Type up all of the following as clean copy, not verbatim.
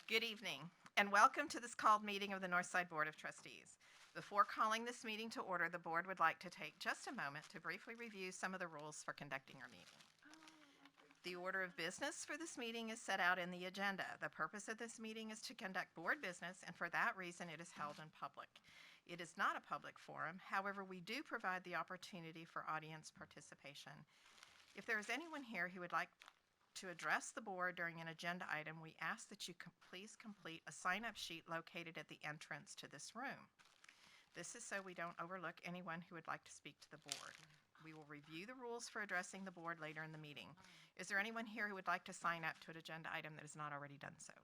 Good evening, and welcome to this called meeting of the Northside Board of Trustees. Before calling this meeting to order, the board would like to take just a moment to briefly review some of the rules for conducting our meeting. The order of business for this meeting is set out in the agenda. The purpose of this meeting is to conduct board business, and for that reason, it is held in public. It is not a public forum. However, we do provide the opportunity for audience participation. If there is anyone here who would like to address the board during an agenda item, we ask that you please complete a sign-up sheet located at the entrance to this room. This is so we don't overlook anyone who would like to speak to the board. We will review the rules for addressing the board later in the meeting. Is there anyone here who would like to sign up to an agenda item that has not already done so?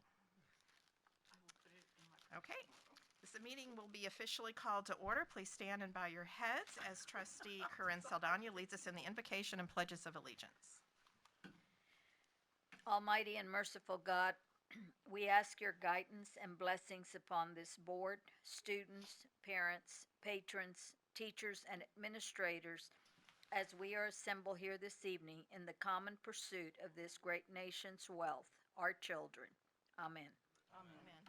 Okay. This meeting will be officially called to order. Please stand and bow your heads as Trustee Corinne Saldana leads us in the invocation and pledges of allegiance. Almighty and merciful God, we ask your guidance and blessings upon this board, students, parents, patrons, teachers, and administrators as we are assembled here this evening in the common pursuit of this great nation's wealth, our children. Amen. Amen.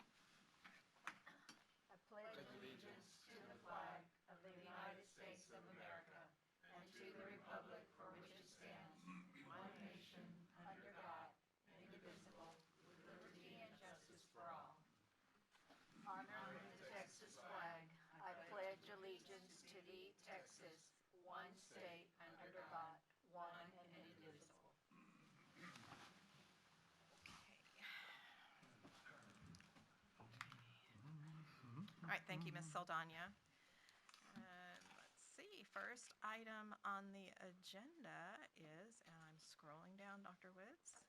I pledge allegiance to the flag of the United States of America and to the republic for which it stands, one nation, under God, indivisible, with liberty and justice for all. Honoring the Texas flag, I pledge allegiance to thee, Texas, one state under God, one and indivisible. All right, thank you, Ms. Saldana. Let's see, first item on the agenda is, and I'm scrolling down, Dr. Woods.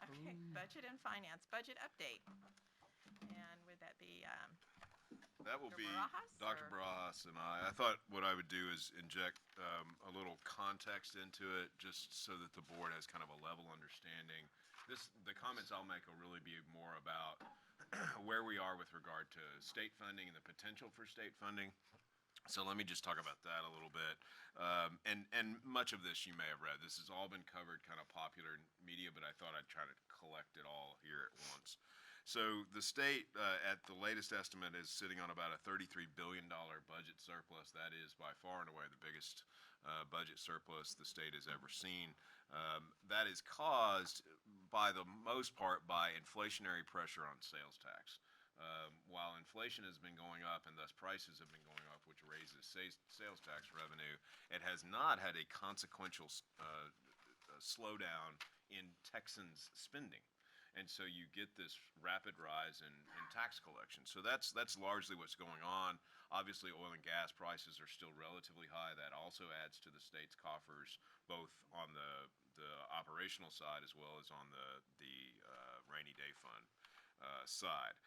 Okay, budget and finance, budget update. And would that be That will Dr. be Barajas, Dr. or- Barajas and I thought what I would do is inject a little context into it just so that the board has kind of a level understanding. The comments I'll make will really be more about where we are with regard to state funding and the potential for state funding. So let me just talk about that a little bit. And much of this you may have read. This has all been covered kind of popular media, but I thought I'd try to collect it all here at once. So the state, at the latest estimate, is sitting on about a $33 billion budget surplus. That is by far and away the biggest budget surplus the state has ever seen. That is caused, by the most part, by inflationary pressure on sales tax. While inflation has been going up and thus prices have been going up, which raises sales tax revenue, it has not had a consequential slowdown in Texans' spending. And so you get this rapid rise in tax collection. So that's largely what's going on. Obviously, oil and gas prices are still relatively high. That also adds to the state's coffers, both on the operational side as well as on the rainy day fund side.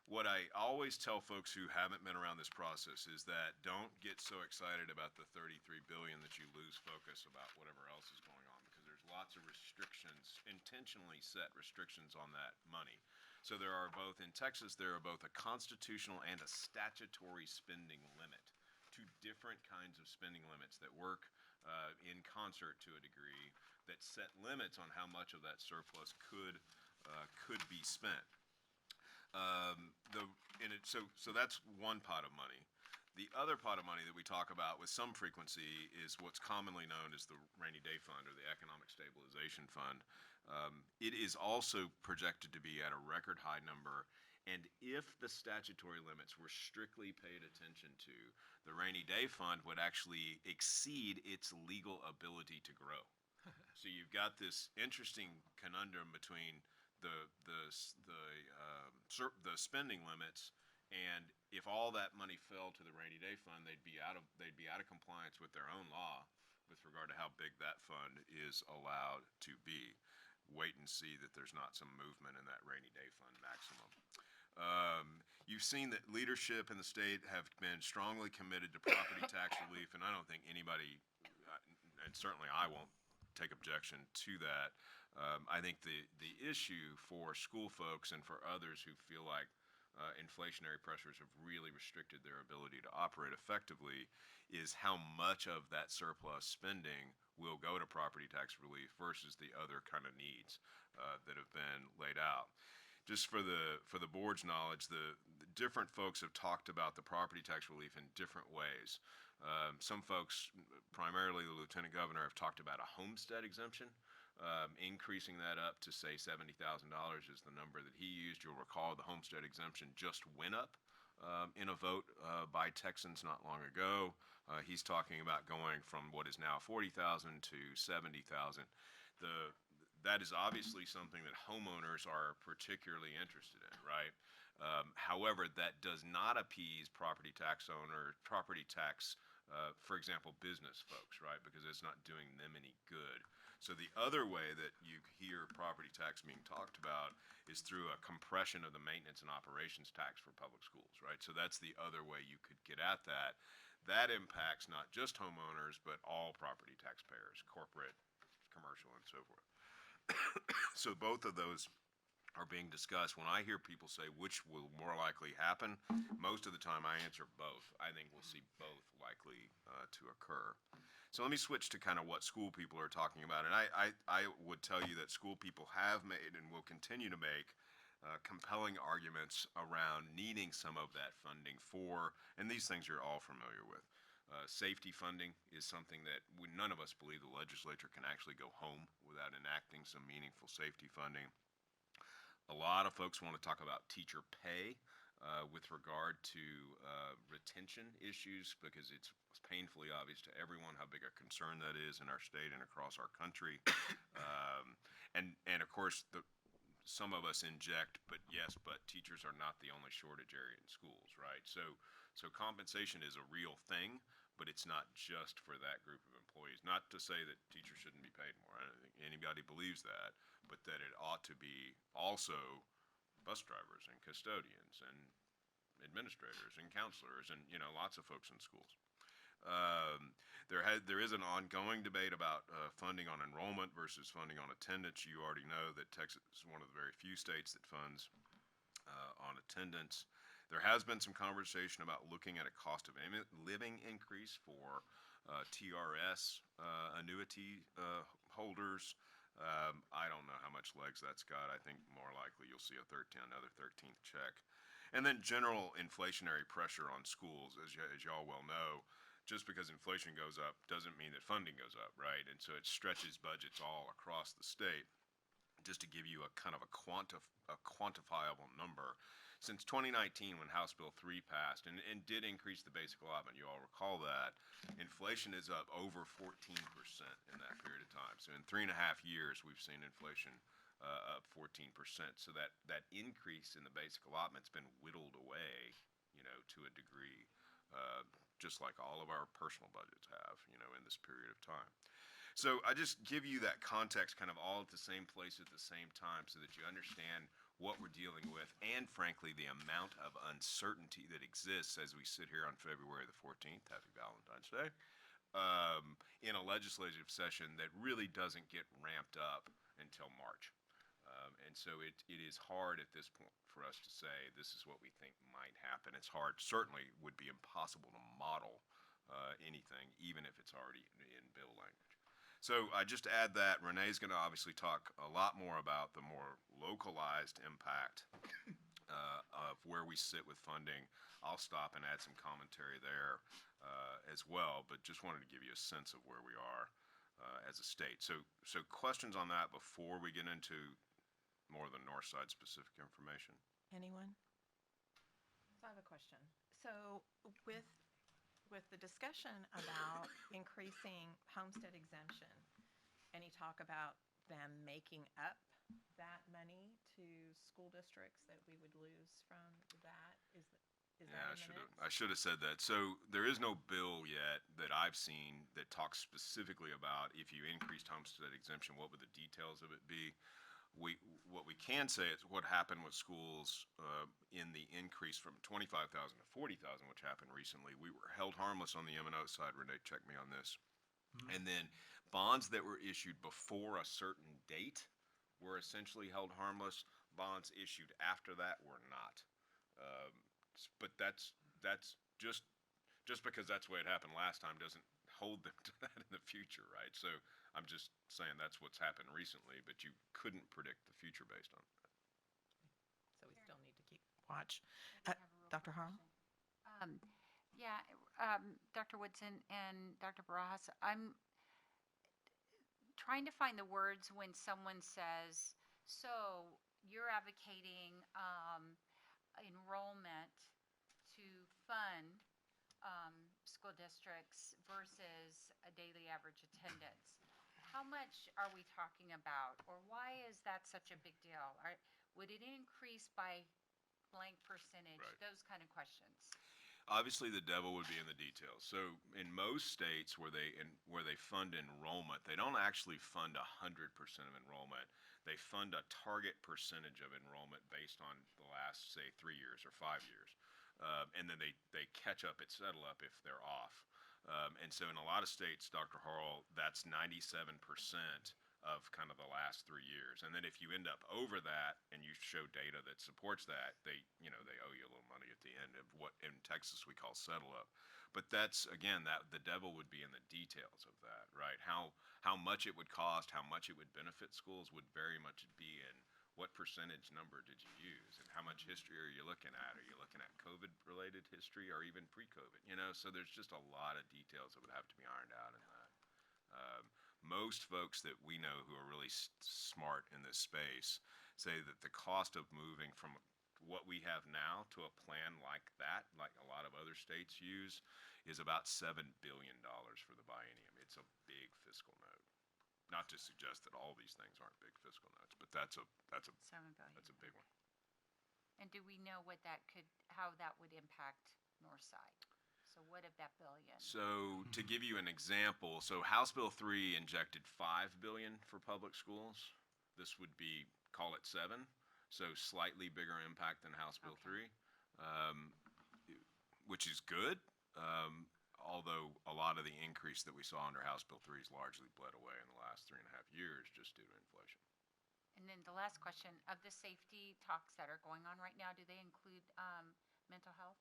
What I always tell folks who haven't been around this process is that don't get so excited about the $33 billion that you lose focus about whatever else is going on, because there's lots of restrictions, intentionally set restrictions on that money. So there are both, in Texas, there are both a constitutional and a statutory spending limit, two different kinds of spending limits that work in concert to a degree, that set limits on how much of that surplus could be spent. So that's one pot of money. The other pot of money that we talk about with some frequency is what's commonly known as the rainy day fund or the economic stabilization fund. It is also projected to be at a record high number, and if the statutory limits were strictly paid attention to, the rainy day fund would actually exceed its legal ability to grow. So you've got this interesting conundrum between the spending limits, and if all that money fell to the rainy day fund, they'd be out of compliance with their own law with regard to how big that fund is allowed to be. Wait and see that there's not some movement in that rainy day fund maximum. You've seen that leadership in the state have been strongly committed to property tax relief, and I don't think anybody, and certainly I won't take objection to that. I think the issue for school folks and for others who feel like inflationary pressures have really restricted their ability to operate effectively is how much of that surplus spending will go to property tax relief versus the other kind of needs that have been laid out. Just for the board's knowledge, the different folks have talked about the property tax relief in different ways. Some folks, primarily the Lieutenant Governor, have talked about a homestead exemption, increasing that up to say $70,000 is the number that he used. You'll recall the homestead exemption just went up in a vote by Texans not long ago. He's talking about going from what is now $40,000 to $70,000. That is obviously something that homeowners are particularly interested in, right? However, that does not appease property tax, for example, business folks, right? Because it's not doing them any good. So the other way that you hear property tax being talked about is through a compression of the maintenance and operations tax for public schools, right? So that's the other way you could get at that. That impacts not just homeowners, but all property taxpayers, corporate, commercial, and so forth. So both of those are being discussed. When I hear people say which will more likely happen, most of the time I answer both. I think we'll see both likely to occur. So let me switch to kind of what school people are talking about. And I would tell you that school people have made and will continue to make compelling arguments around needing some of that funding for, and these things you're all familiar with. Safety funding is something that none of us believe the legislature can actually go home without enacting some meaningful safety funding. A lot of folks want to talk about teacher pay with regard to retention issues, because it's painfully obvious to everyone how big a concern that is in our state and across our country. And of course, some of us inject, but teachers are not the only shortage area in schools, right? So compensation is a real thing, but it's not just for that group of employees. Not to say that teachers shouldn't be paid more. I don't think anybody believes that, but that it ought to be also bus drivers and custodians and administrators and counselors and, lots of folks in schools. There is an ongoing debate about funding on enrollment versus funding on attendance. You already know that Texas is one of the very few states that funds on attendance. There has been some conversation about looking at a cost of living increase for TRS annuity holders. I don't know how much legs that's got. I think more likely you'll see another 13th check. And then general inflationary pressure on schools, as y'all well know. Just because inflation goes up doesn't mean that funding goes up, right? And so it stretches budgets all across the state. Just to give you a kind of a quantifiable number, since 2019 when House Bill 3 passed and did increase the basic allotment, you all recall that, inflation is up over 14% in that period of time. So in 3.5 years, we've seen inflation up 14%. So that increase in the basic allotment's been whittled away, to a degree, just like all of our personal budgets have, in this period of time. So I just give you that context kind of all at the same place at the same time so that you understand what we're dealing with and, frankly, the amount of uncertainty that exists as we sit here on February the 14th, happy Valentine's Day, in a legislative session that really doesn't get ramped up until March. And so it is hard at this point for us to say this is what we think might happen. It's hard, certainly would be impossible to model anything, even if it's already in bill language. So I just add that Renee's going to obviously talk a lot more about the more localized impact of where we sit with funding. I'll stop and add some commentary there as well, but just wanted to give you a sense of where we are as a state. So questions on that before we get into more of the north side specific information? Anyone? So I have a question. So with the discussion about increasing homestead exemption, any talk about them making up that money to school districts that we would lose from that? Is that in the mix? I should have said that. So there is no bill yet that I've seen that talks specifically about if you increased homestead exemption, what would the details of it be? What we can say is what happened with schools in the increase from 25,000 to 40,000, which happened recently. We were held harmless on the M&O side. Renee, check me on this. Mm-hmm. And then bonds that were issued before a certain date were essentially held harmless. Bonds issued after that were not. But that's just because that's the way it happened last time doesn't hold them to that in the future, right? So I'm just saying that's what's happened recently, but you couldn't predict the future based on that. So we still need to keep watch. I have a real Dr. quick Harrell? question. Yeah, Dr. Woodson and Dr. Barajas, I'm trying to find the words when someone says, so you're advocating enrollment to fund school districts versus a daily average attendance. How much are we talking about, or why is that such a big deal? Would it increase by blank percentage? Right. Those kind of questions. Obviously, the devil would be in the details. So, in most states where they fund enrollment, they don't actually fund 100% of enrollment. They fund a target percentage of enrollment based on the last, say, 3 years or 5 years, and then they catch up at settle up if they're off. And so, in a lot of states, Dr. Harrell, that's 97% of kind of the last 3 years. And then if you end up over that and you show data that supports that, they owe you a little money at the end of what in Texas we call settle up. But that's, again, that the devil would be in the details of that, right? How much it would cost, how much it would benefit schools would very much be in what percentage number did you use and how much history are you looking at? Are you looking at COVID related history or even pre-COVID? So there's just a lot of details that would have to be ironed out in that. Most folks that we know who are really smart in this space say that the cost of moving from what we have now to a plan like that, like a lot of other states use, is about $7 billion for the biennium. It's a big fiscal note. Not to suggest that all these things aren't big fiscal notes, but that's a 7 billion. that's a big one. And do we know how that would impact Northside? So what of that billion? So to give you an example, so House Bill 3 injected $5 billion for public schools. This would be, call it 7, so slightly bigger impact than House Bill 3, which is good. Although a lot of the increase that we saw under House Bill 3 is largely bled away in the last 3.5 years just due to inflation. And then the last question, of the safety talks that are going on right now, do they include mental health?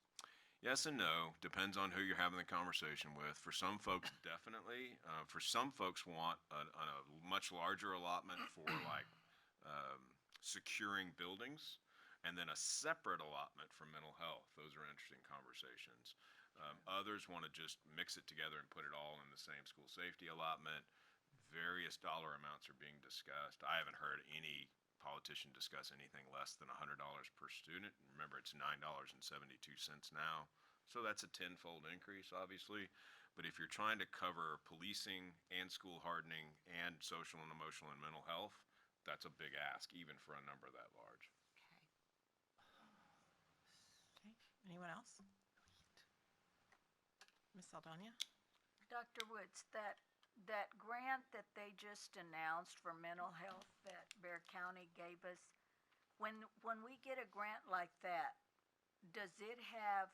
Yes and no. Depends on who you're having the conversation with. For some folks, definitely. For some folks, want a much larger allotment for securing buildings, and then a separate allotment for mental health. Those are interesting conversations. Others want to just mix it together and put it all in the same school safety allotment. Various dollar amounts are being discussed. I haven't heard any politician discuss anything less than $100 per student. Remember, it's $9.72 now, so that's a tenfold increase, obviously. But if you're trying to cover policing and school hardening and social and emotional and mental health, that's a big ask, even for a number that large. Okay. Anyone else? Ms. Saldana? Dr. Woods, that grant that they just announced for mental health that Bear County gave us, when we get a grant like that, does it have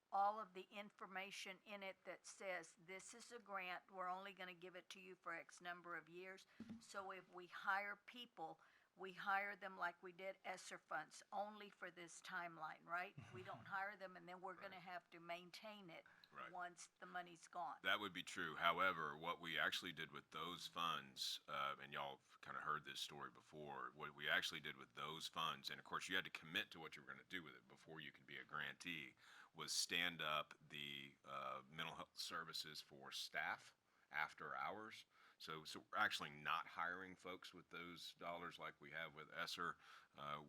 all of the information in it that says, this is a grant, we're only going to give it to you for X number of years? So if we hire people, we hire them like we did ESSER funds, only for this timeline, right? We don't hire them and then we're going to have to maintain it Right. once the money's gone. That would be true. However, what we actually did with those funds, and y'all kind of heard this story before, what we actually did with those funds, and of course you had to commit to what you were going to do with it before you could be a grantee, was stand up the mental health services for staff after hours. So we're actually not hiring folks with those dollars like we have with ESSER.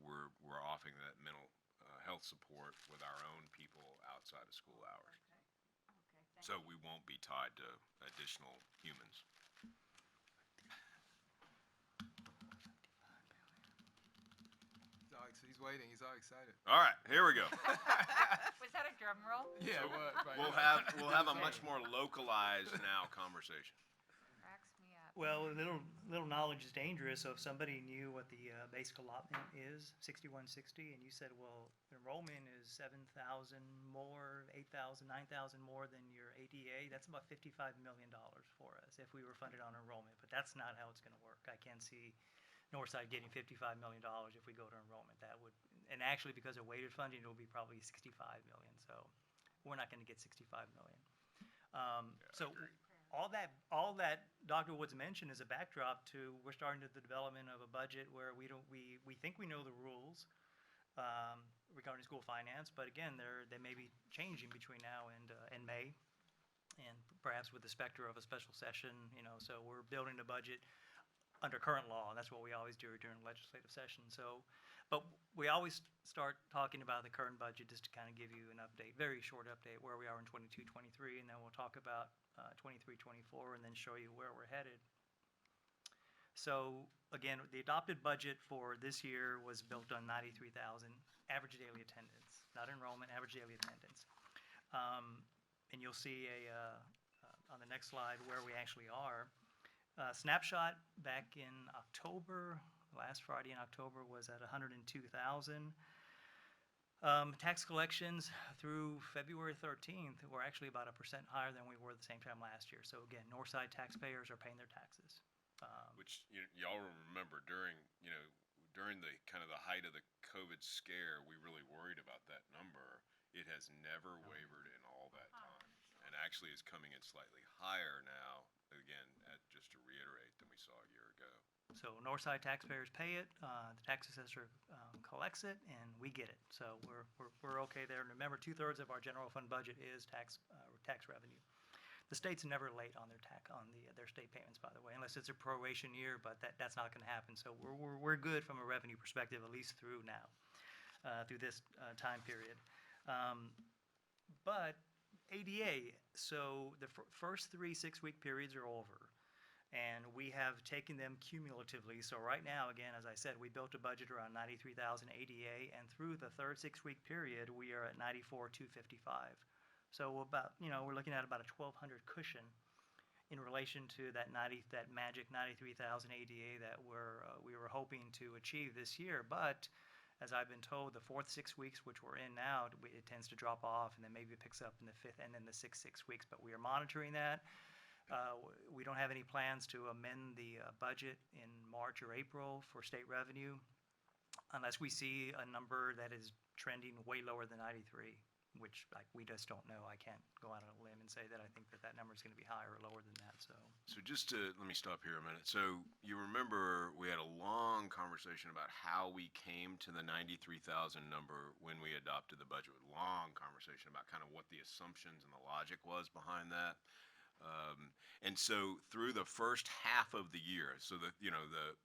We're offering that mental health support with our own people outside of school hours. Okay, So we won't be tied to additional humans. He's waiting. He's all excited. All right, here we go. Was that a drum roll? Yeah, We'll have a much more localized now conversation. Cracks me up. Well, little knowledge is dangerous. So if somebody knew what the basic allotment is, 6160, and you said, well, enrollment is 7,000 more, 8,000, 9,000 more than your ADA, that's about $55 million for us if we were funded on enrollment. But that's not how it's going to work. I can't see Northside getting $55 million if we go to enrollment. That would, and actually because of weighted funding, it will be probably 65 million. So we're not going to get 65 million. So all that Dr. Woods mentioned is a backdrop to we're starting to the development of a budget where we think we know the rules regarding school finance, but again, they may be changing between now and May, and perhaps with the specter of a special session. So we're building the budget under current law, and that's what we always do during legislative session. So, but we always start talking about the current budget just to kind of give you an update, very short update, where we are in 22, 23, and then we'll talk about 23, 24, and then show you where we're headed. So again, the adopted budget for this year was built on 93,000 average daily attendance, not enrollment, average daily attendance. And you'll see on the next slide where we actually are. Snapshot back in October, last Friday in October was at 102,000. Tax collections through February 13th were actually about 1% higher than we were the same time last year. So again, Northside taxpayers are paying their taxes. Which y'all remember during the kind of the height of the COVID scare, we really worried about that number. It has never wavered in all that time, and actually is coming in slightly higher now. Again, just to reiterate, than we saw a year ago. So Northside taxpayers pay it, the tax assessor collects it, and we get it. So we're okay there. And remember, 2/3 of our general fund budget is tax revenue. The state's never late on their state payments, by the way, unless it's a proration year. But that's not going to happen. So we're good from a revenue perspective, at least through now, through this time period. But ADA, so the first 3 6-week periods are over, and we have taken them cumulatively. So right now, again, as I said, we built a budget around 93,000 ADA, and through the third 6-week period, we are at 94,255. So we're looking at about a 1,200 cushion in relation to that magic 93,000 ADA that we were hoping to achieve this year. But as I've been told, the fourth 6 weeks, which we're in now, it tends to drop off, and then maybe it picks up in the fifth and then the sixth 6 weeks. But we are monitoring that. We don't have any plans to amend the budget in March or April for state revenue unless we see a number that is trending way lower than 93, which we just don't know. I can't go out on a limb and say that I think that number is going to be higher or lower than that. So just let me stop here a minute. So you remember we had a long conversation about how we came to the 93,000 number when we adopted the budget. Long conversation about kind of what the assumptions and the logic was behind that. And so through the first half of the year, so the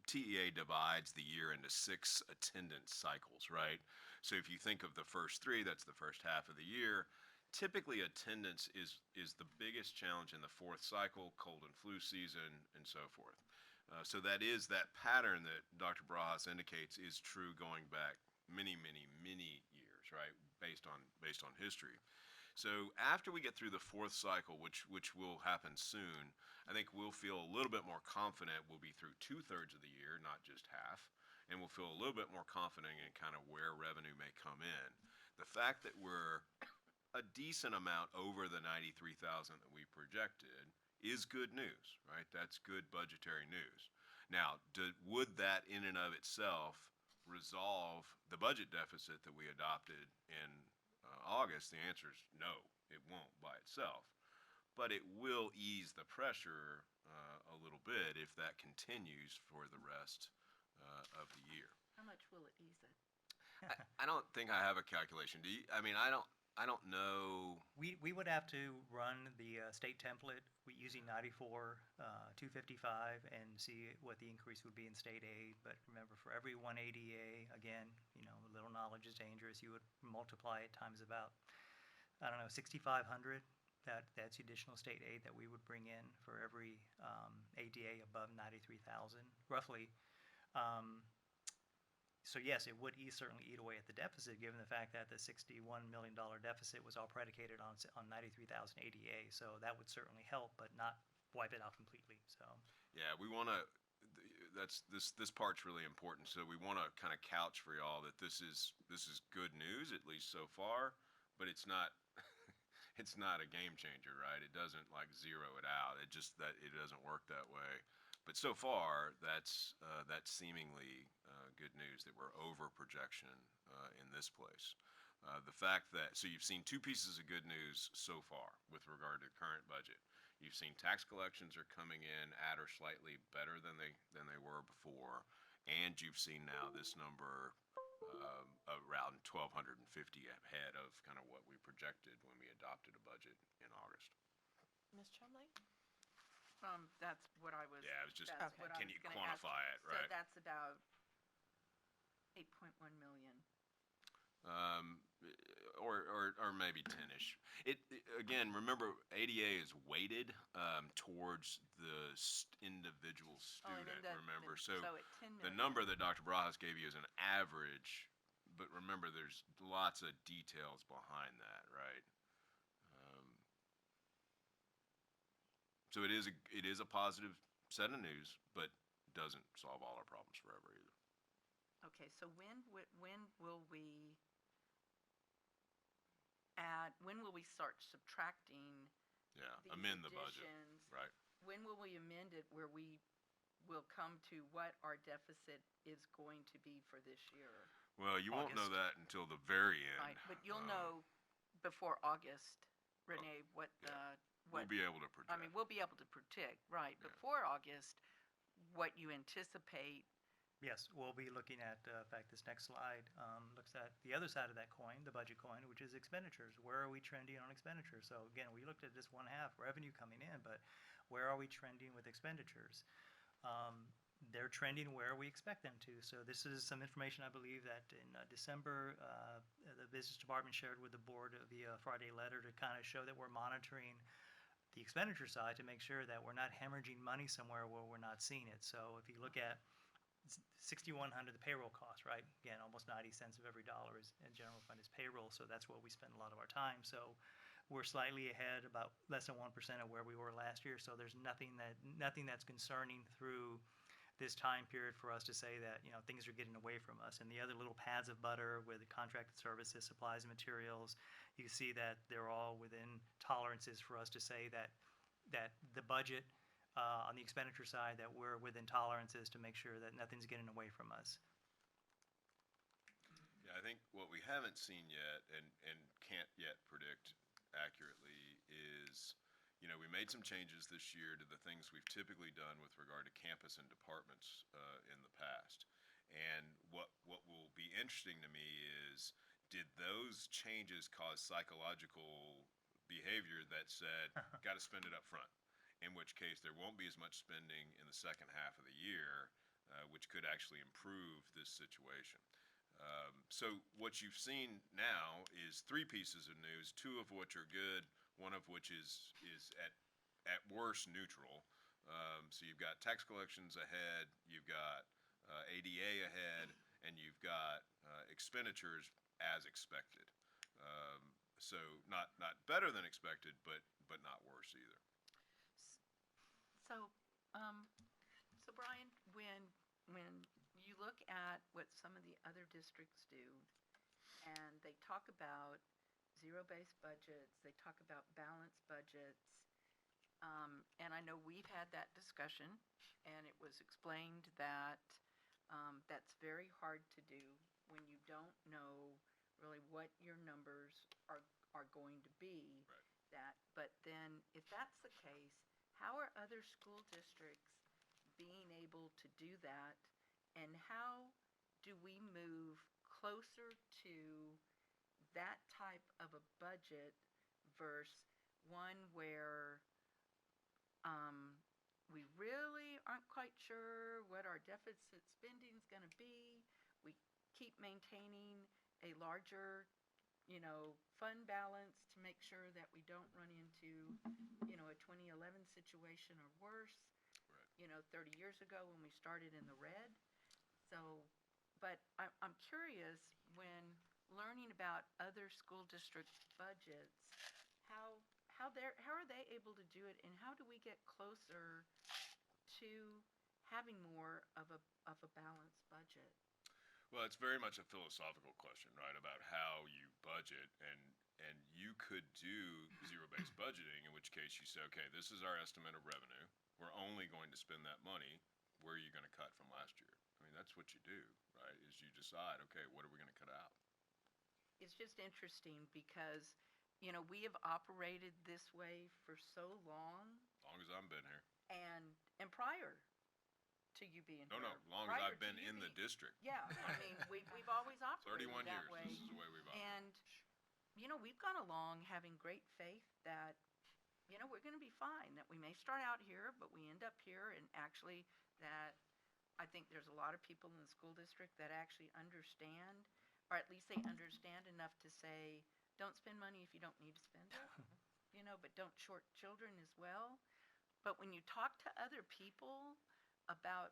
TEA divides the year into 6 attendance cycles, right? So if you think of the first 3, that's the first half of the year. Typically, attendance is the biggest challenge in the fourth cycle, cold and flu season, and so forth. So that pattern that Dr. Barajas indicates is true going back many, many, many years, right? Based on history. So after we get through the fourth cycle, which will happen soon, I think we'll feel a little bit more confident. We'll be through 2/3 of the year, not just half, and we'll feel a little bit more confident in kind of where revenue may come in. The fact that we're a decent amount over the 93,000 that we projected is good news, right? That's good budgetary news. Now, would that in and of itself resolve the budget deficit that we adopted in August? The answer is no, it won't by itself, but it will ease the pressure a little bit if that continues for the rest of the year. How much will it ease it? I don't think I have a calculation. Do you? I mean, I don't know. We would have to run the state template using 94, 255, and see what the increase would be in state aid. But remember, for every 1 ADA, again, a little knowledge is dangerous. You would multiply it times about, 6,500. That's additional state aid that we would bring in for every ADA above 93,000, roughly. So yes, it would certainly eat away at the deficit, given the fact that the $61 million deficit was all predicated on 93,000 ADA. So that would certainly help, but not wipe it out completely. So yeah, we want to. This part's really important. So we want to kind of couch for y'all that this is good news, at least so far, but it's not. It's not a game changer, right? It doesn't zero it out. It just that it doesn't work that way. But so far, that's seemingly good news that we're over projection in this place. The fact that, so you've seen 2 pieces of good news so far with regard to the current budget. You've seen tax collections are coming in at or slightly better than they were before, and you've seen now this number around 1,250 ahead of kind of what we projected when we adopted a budget in August. Ms. Chumley? That's what I was. Yeah, it was just, That's Okay. what I can was you gonna ask. quantify it, right? So that's about 8.1 million. Or maybe 10-ish. Again, remember, ADA is weighted towards the individual Oh, and student, then remember? so So at 10 the million. number that Dr. Barajas gave you is an average, but remember, there's lots of details behind that, right? So it is a positive set of news, but doesn't solve all our problems forever either. Okay, so when will we start subtracting Yeah, these amend the budget, additions? right? When will we amend it where we will come to what our deficit is going to be for this year? Well, you won't know August. that until the very end. Right, but you'll know before August, Renee, what, yeah. what, We'll be able to project. I mean, we'll be able to predict, right, Yeah. before August, what you anticipate. Yes, we'll be looking at, in fact, this next slide looks at the other side of that coin, the budget coin, which is expenditures. Where are we trending on expenditures? So again, we looked at just one half, revenue coming in, but where are we trending with expenditures? They're trending where we expect them to. So this is some information I believe that in December, the business department shared with the board via Friday letter to kind of show that we're monitoring the expenditure side to make sure that we're not hemorrhaging money somewhere where we're not seeing it. So if you look at 6,100, the payroll cost, right? Again, almost 90 cents of every dollar is in general fund is payroll, so that's what we spend a lot of our time. So we're slightly ahead, about less than 1% of where we were last year. So there's nothing that's concerning through this time period for us to say that things are getting away from us. And the other little pads of butter with the contracted services, supplies, and materials, you see that they're all within tolerances for us to say that the budget on the expenditure side, that we're within tolerances to make sure that nothing's getting away from us. Yeah, I think what we haven't seen yet and can't yet predict accurately is, we made some changes this year to the things we've typically done with regard to campus and departments in the past. And what will be interesting to me is, did those changes cause psychological behavior that said, got to spend it up front? In which case there won't be as much spending in the second half of the year, which could actually improve this situation. So what you've seen now is three pieces of news, two of which are good, one of which is at worst neutral. So you've got tax collections ahead, you've got ADA ahead, and you've got expenditures as expected. So not better than expected, but not worse either. So, so Brian, when you look at what some of the other districts do, and they talk about zero-based budgets, they talk about balanced budgets, and I know we've had that discussion, and it was explained that that's very hard to do when you don't know really what your numbers are going to be. Right. But then, if that's the case, how are other school districts being able to do that, and how do we move closer to that type of a budget versus one where we really aren't quite sure what our deficit spending is going to be? We keep maintaining a larger fund balance to make sure that we don't run into, a 2011 situation or worse, Right. 30 years ago when we started in the red. So, but I'm curious, when learning about other school district budgets, how are they able to do it, and how do we get closer to having more of a balanced budget? Well, it's very much a philosophical question, right, about how you budget, and you could do zero-based budgeting, in which case you say, okay, this is our estimate of revenue. We're only going to spend that money. Where are you going to cut from last year? I mean, that's what you do, right, is you decide, okay, what are we going to cut out? It's just interesting because, we have operated this way for so long Long as I've been here. and prior to you being No, here. no, long as prior I've to been you in the being- district. Yeah, I mean, we've always operated 31 that years, way. this is the way we've operated. And, you know, we've gone along having great faith that, you know, we're going to be fine, that we may start out here, but we end up here, and actually that I think there's a lot of people in the school district that actually understand, or at least they understand enough to say, don't spend money if you don't need to spend it, you know, but don't short children as well. But when you talk to other people about,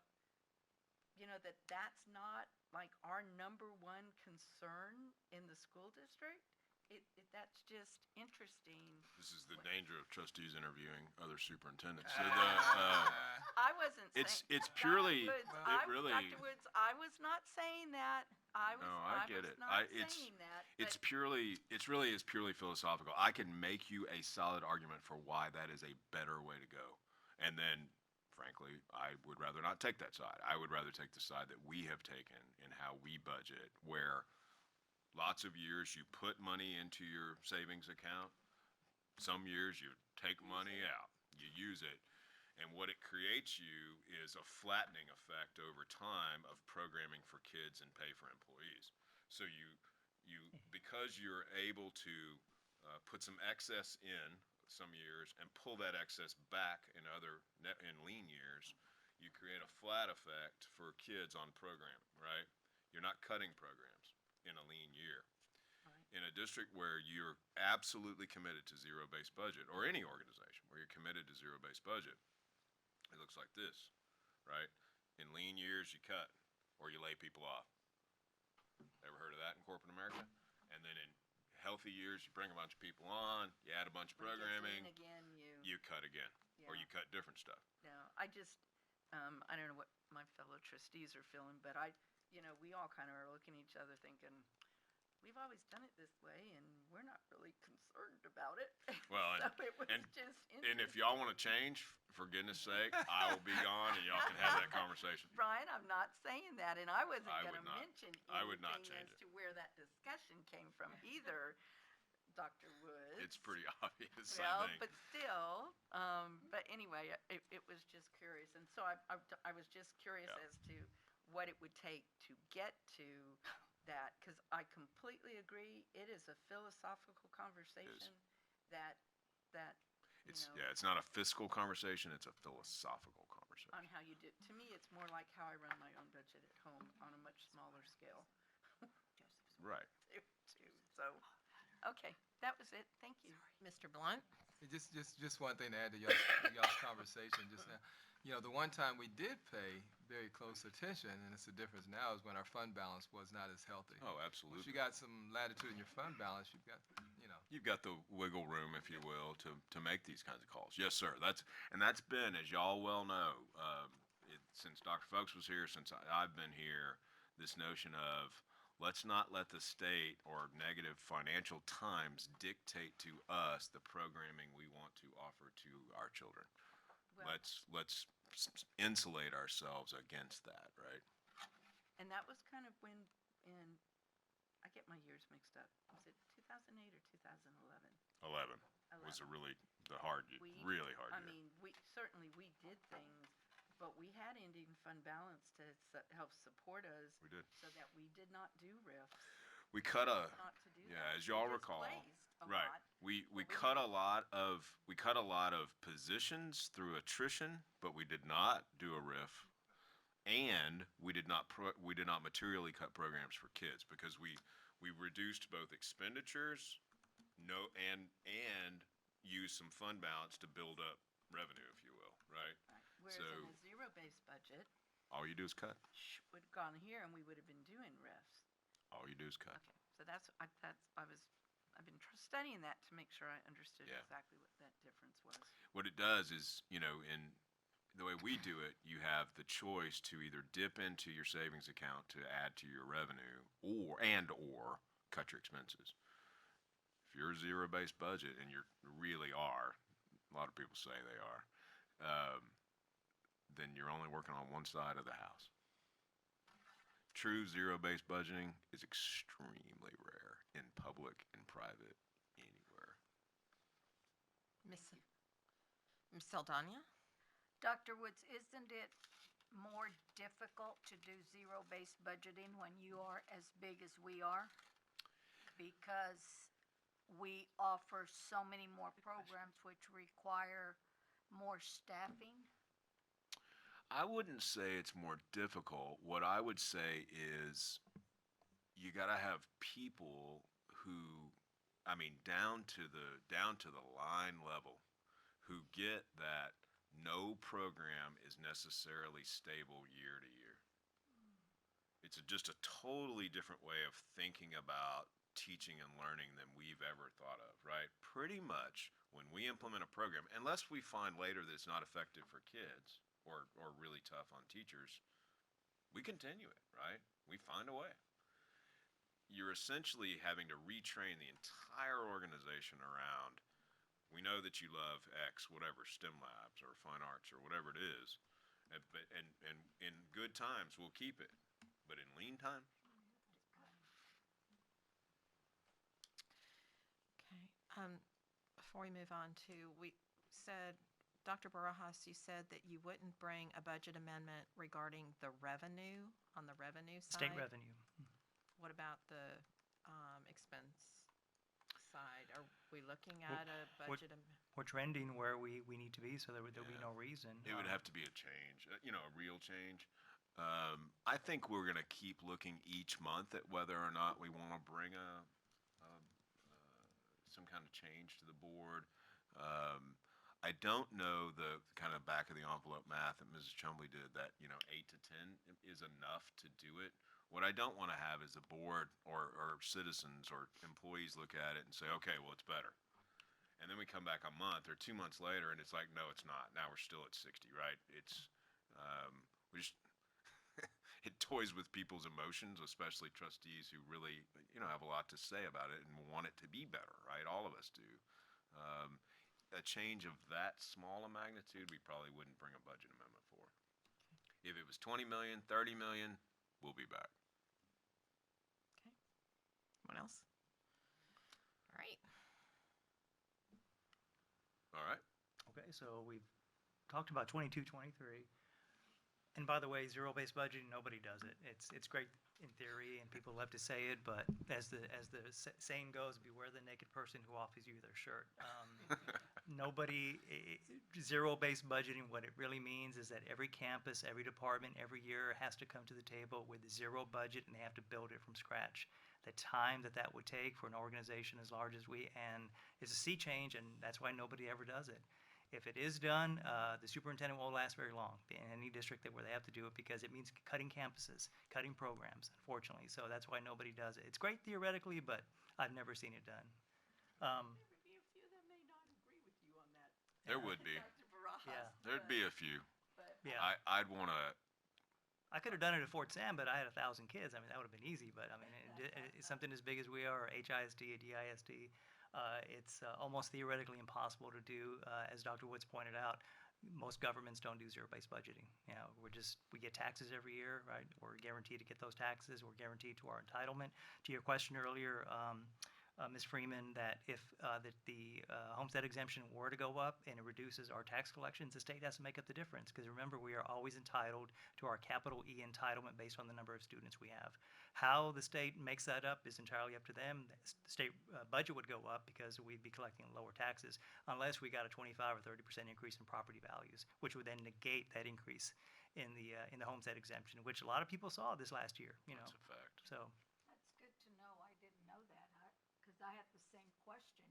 you know, that's not like our number one concern in the school district, that's just interesting. This is the danger of trustees interviewing other superintendents. I wasn't It's saying. purely, Dr. Woods, I was not saying that. I get was it. not It's saying that. it's but purely philosophical. I can make you a solid argument for why that is a better way to go, and then, frankly, I would rather not take that side. I would rather take the side that we have taken in how we budget, where lots of years you put money into your savings account. Some years you take money out, you use it, and what it creates you is a flattening effect over time of programming for kids and pay for employees. So because you're able to put some excess in some years and pull that excess back in lean years, you create a flat effect for kids on programming, right? You're not cutting programs in a lean year. In a district where you're absolutely committed to zero-based budget, or any organization where you're committed to zero-based budget, it looks like this, right? In lean years, you cut or you lay people off. Ever heard of that in corporate America? And then in healthy years, you bring a bunch of people on, you add a bunch of when it gets programming, lean again, you cut again, or Yeah. you cut different stuff. No, I just, I don't know what my fellow trustees are feeling, but you know, we all kind of are looking at each other thinking, we've always done it this way, and we're not really concerned about it. Well, so it was and- just And if y'all want to change, for goodness sake, I will be gone and y'all can have that conversation. Brian, I'm not saying that, and I wasn't I going would to not. mention I would not anything change as it. to where that discussion came from either, Dr. Woods. It's pretty obvious, Well, I think. but still, but anyway, it was just curious, and so I was just curious Yeah. as to what it would take to get to that, because I completely agree. It is a philosophical conversation that you know, It's not a fiscal conversation, it's a philosophical conversation. on how you do. To me, it's more like how I run my own budget at home on a much smaller scale. Right. too. So, okay, that was it. Thank you. Mr. Blunt? Just one thing to add to y'all's conversation just now. You know, the one time we did pay very close attention, and it's the difference now, is when our fund balance was not as healthy. Oh, Once absolutely. you got some latitude in your fund balance, you've got, you know. You've got the wiggle room, if you will, to make these kinds of calls. Yes, sir. That's been, as y'all well know, since Dr. Folks was here, since I've been here, this notion of let's not let the state or negative financial times dictate to us the programming we want to offer to our children. Well, Let's insulate ourselves against that, right? and that was kind of when, I get my years mixed up. Was it 2008 or 2011? 11 was the hard year, We- really hard I year. mean, we did things, but we had ending fund balance to help support us We did. so that we did not do RIFs, We cut a not to do Yeah, that. as y'all We recall, displaced a right. lot. We we cut a lot of positions through attrition, but we did not do a RIF, and we did not materially cut programs for kids because we reduced both expenditures, and used some fund balance to build up revenue, if you will, right? Right. Whereas in So- a zero-based budget, All you do is cut. would have gone here and we would have been doing RIFs. All you do is cut. Okay, so I've been studying that to make sure I understood Yeah. exactly what that difference was. What it does is, in the way we do it, you have the choice to either dip into your savings account to add to your revenue or cut your expenses. If you're a zero-based budget, and you really are, a lot of people say they are, then you're only working on one side of the house. True zero-based budgeting is extremely rare in public and private anywhere. Ms. Saldana? Dr. Woods, isn't it more difficult to do zero-based budgeting when you are as big as we are? Because we offer so many more programs which require more staffing? I wouldn't say it's more difficult. What I would say is you got to have people who, I mean, down to the line level, who get that no program is necessarily stable year to year. It's just a totally different way of thinking about teaching and learning than we've ever thought of, right? Pretty much when we implement a program, unless we find later that it's not effective for kids or really tough on teachers, we continue it, right? We find a way. You're essentially having to retrain the entire organization around, we know that you love X, whatever, STEM labs or fine arts or whatever it is, and in good times we'll keep it, but in lean times, Okay. Before we move on to, we said, Dr. Barajas, you said that you wouldn't bring a budget amendment regarding the revenue, on the revenue side? State revenue. What about the expense side? Are we looking at a budget? We're trending where we need to be, so there'll be no reason. it would have to be a change, a real change. I think we're going to keep looking each month at whether or not we want to bring some kind of change to the board. I don't know the kind of back of the envelope math that Mrs. Chumley did, that 8 to 10 is enough to do it. What I don't want to have is the board or citizens or employees look at it and say, okay, well, it's better. And then we come back a month or 2 months later and it's like, no, it's not. Now we're still at 60, right? It's, we just, it toys with people's emotions, especially trustees who really, have a lot to say about it and want it to be better, right? All of us do. A change of that small a magnitude, we probably wouldn't bring a budget amendment for. If it was 20 million, 30 million, we'll be back. Okay. What else? All right. All right. Okay, so we've talked about 22, 23. And by the way, zero-based budgeting, nobody does it. It's great in theory, and people love to say it, but as the saying goes, beware the naked person who offers you their shirt. Zero-based budgeting, what it really means is that every campus, every department, every year has to come to the table with a zero budget, and they have to build it from scratch. The time that would take for an organization as large as we, and it's a sea change, and that's why nobody ever does it. If it is done, the superintendent won't last very long in any district where they have to do it, because it means cutting campuses, cutting programs, unfortunately. So that's why nobody does it. It's great theoretically, but I've never seen it done. There would be a few that may not agree with you on that. There would be. Dr. Barajas. Yeah. There'd be a few. But Yeah. I'd want to. I could have done it at Fort Sam, but I had 1,000 kids. I mean, that would have been easy. But I mean, it's something as big as we are, or HISD, or DISD, it's almost theoretically impossible to do. As Dr. Woods pointed out, most governments don't do zero-based budgeting. We get taxes every year, right? We're guaranteed to get those taxes. We're guaranteed to our entitlement. To your question earlier, Ms. Freeman, that if the homestead exemption were to go up and it reduces our tax collections, the state has to make up the difference. Because remember, we are always entitled to our capital E entitlement based on the number of students we have. How the state makes that up is entirely up to them. The state budget would go up because we'd be collecting lower taxes, unless we got a 25 or 30% increase in property values, which would then negate that increase in the homestead exemption, which a lot of people saw this last year. That's a fact. So. That's good to know. I didn't know that. Because I had the same question,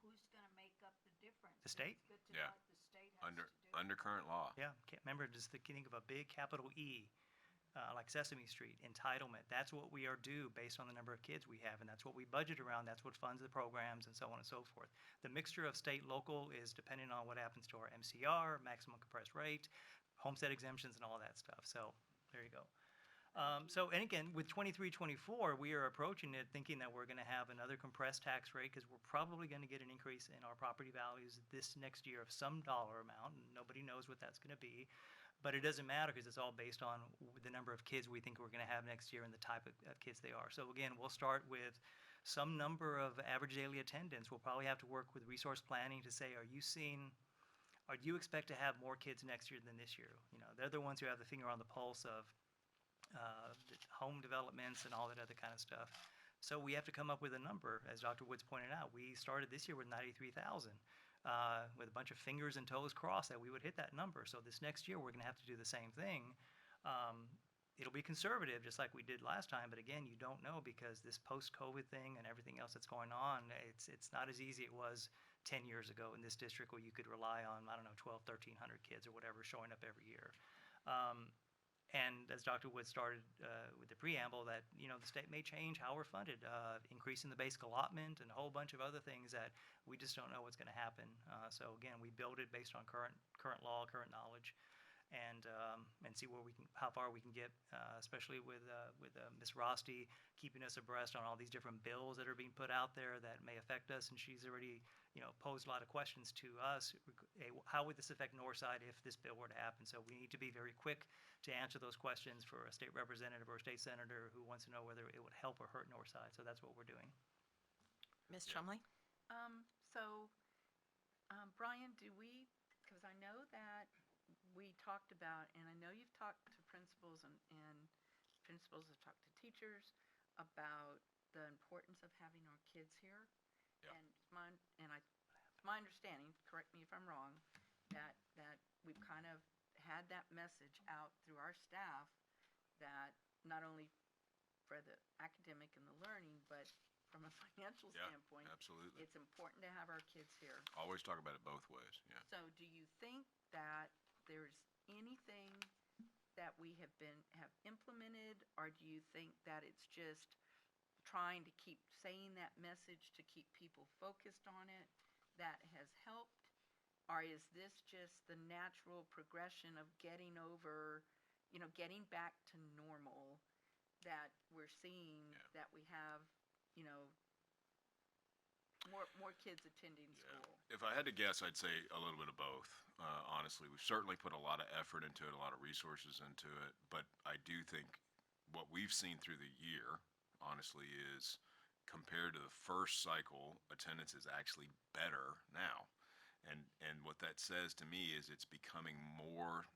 who's going to make up the difference? The state? It's good to Yeah. know what the state has to do. Under current law. Yeah, remember, just think of a big capital E, like Sesame Street, entitlement. That's what we are due based on the number of kids we have, and that's what we budget around. That's what funds the programs, and so on and so forth. The mixture of state, local is depending on what happens to our MCR, maximum compressed rate, homestead exemptions, and all that stuff. So there you go. And again, with 23, 24, we are approaching it thinking that we're going to have another compressed tax rate, because we're probably going to get an increase in our property values this next year of some dollar amount, and nobody knows what that's going to be. But it doesn't matter, because it's all based on the number of kids we think we're going to have next year and the type of kids they are. So again, we'll start with some number of average daily attendance. We'll probably have to work with resource planning to say, are you seeing or do you expect to have more kids next year than this year? You know, they're the ones who have the finger on the pulse of the home developments and all that other kind of stuff. So we have to come up with a number, as Dr. Woods pointed out. We started this year with 93,000, with a bunch of fingers and toes crossed that we would hit that number. So this next year, we're going to have to do the same thing. It'll be conservative, just like we did last time. But again, you don't know because this post-COVID thing and everything else that's going on, it's not as easy it was 10 years ago in this district where you could rely on, I don't know, 12, 1,300 kids or whatever showing up every year. And as Dr. Wood started with the preamble, that the state may change how we're funded, increasing the basic allotment and a whole bunch of other things that we just don't know what's going to happen. So again, we build it based on current law, current knowledge, and see how far we can get, especially with Ms. Rosti keeping us abreast on all these different bills that are being put out there that may affect us. And she's already posed a lot of questions to us. Hey, how would this affect Northside if this bill were to happen? So we need to be very quick to answer those questions for a state representative or a state senator who wants to know whether it would help or hurt Northside. So that's what we're doing. Ms. Chumley? Brian, because I know that we talked about, and I know you've talked to principals and principals have talked to teachers about the importance of having our kids here. Yeah. My understanding, correct me if I'm wrong, that we've kind of had that message out through our staff that not only for the academic and the learning, but from a financial Yeah, standpoint, absolutely. it's important to have our kids here. Always talk about it both ways, yeah. So do you think that there's anything that we have implemented, or do you think that it's just trying to keep saying that message to keep people focused on it that has helped? Or is this just the natural progression of getting over, getting back to normal that we're seeing, that we have, more kids attending school? If I had to guess, I'd say a little bit of both. Honestly, we've certainly put a lot of effort into it, a lot of resources into it, but I do think what we've seen through the year, honestly, is compared to the first cycle, attendance is actually better now. And what that says to me is it's becoming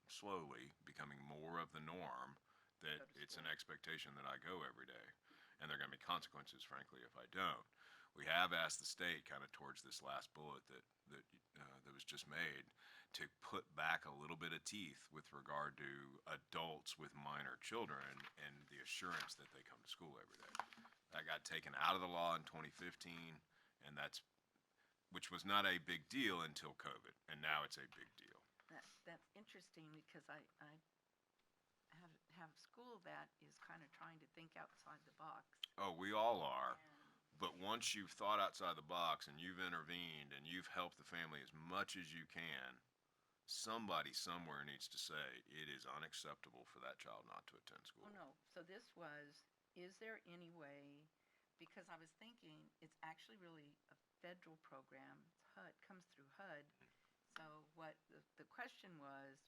slowly becoming more of the norm, that it's an expectation that I go every day. And there are going to be consequences, frankly, if I don't. We have asked the state, kind of towards this last bullet that was just made, to put back a little bit of teeth with regard to adults with minor children and the assurance that they come to school every day. That got taken out of the law in 2015, and which was not a big deal until COVID, and now it's a big deal. That's interesting because I have school that is kind of trying to think outside the box. Oh, we all are. But once you've thought outside the box and you've intervened and you've helped the family as much as you can, somebody somewhere needs to say it is unacceptable for that child not to attend school. Oh, no. So is there any way, because I was thinking it's actually really a federal program. It's HUD, comes through HUD. So what the question was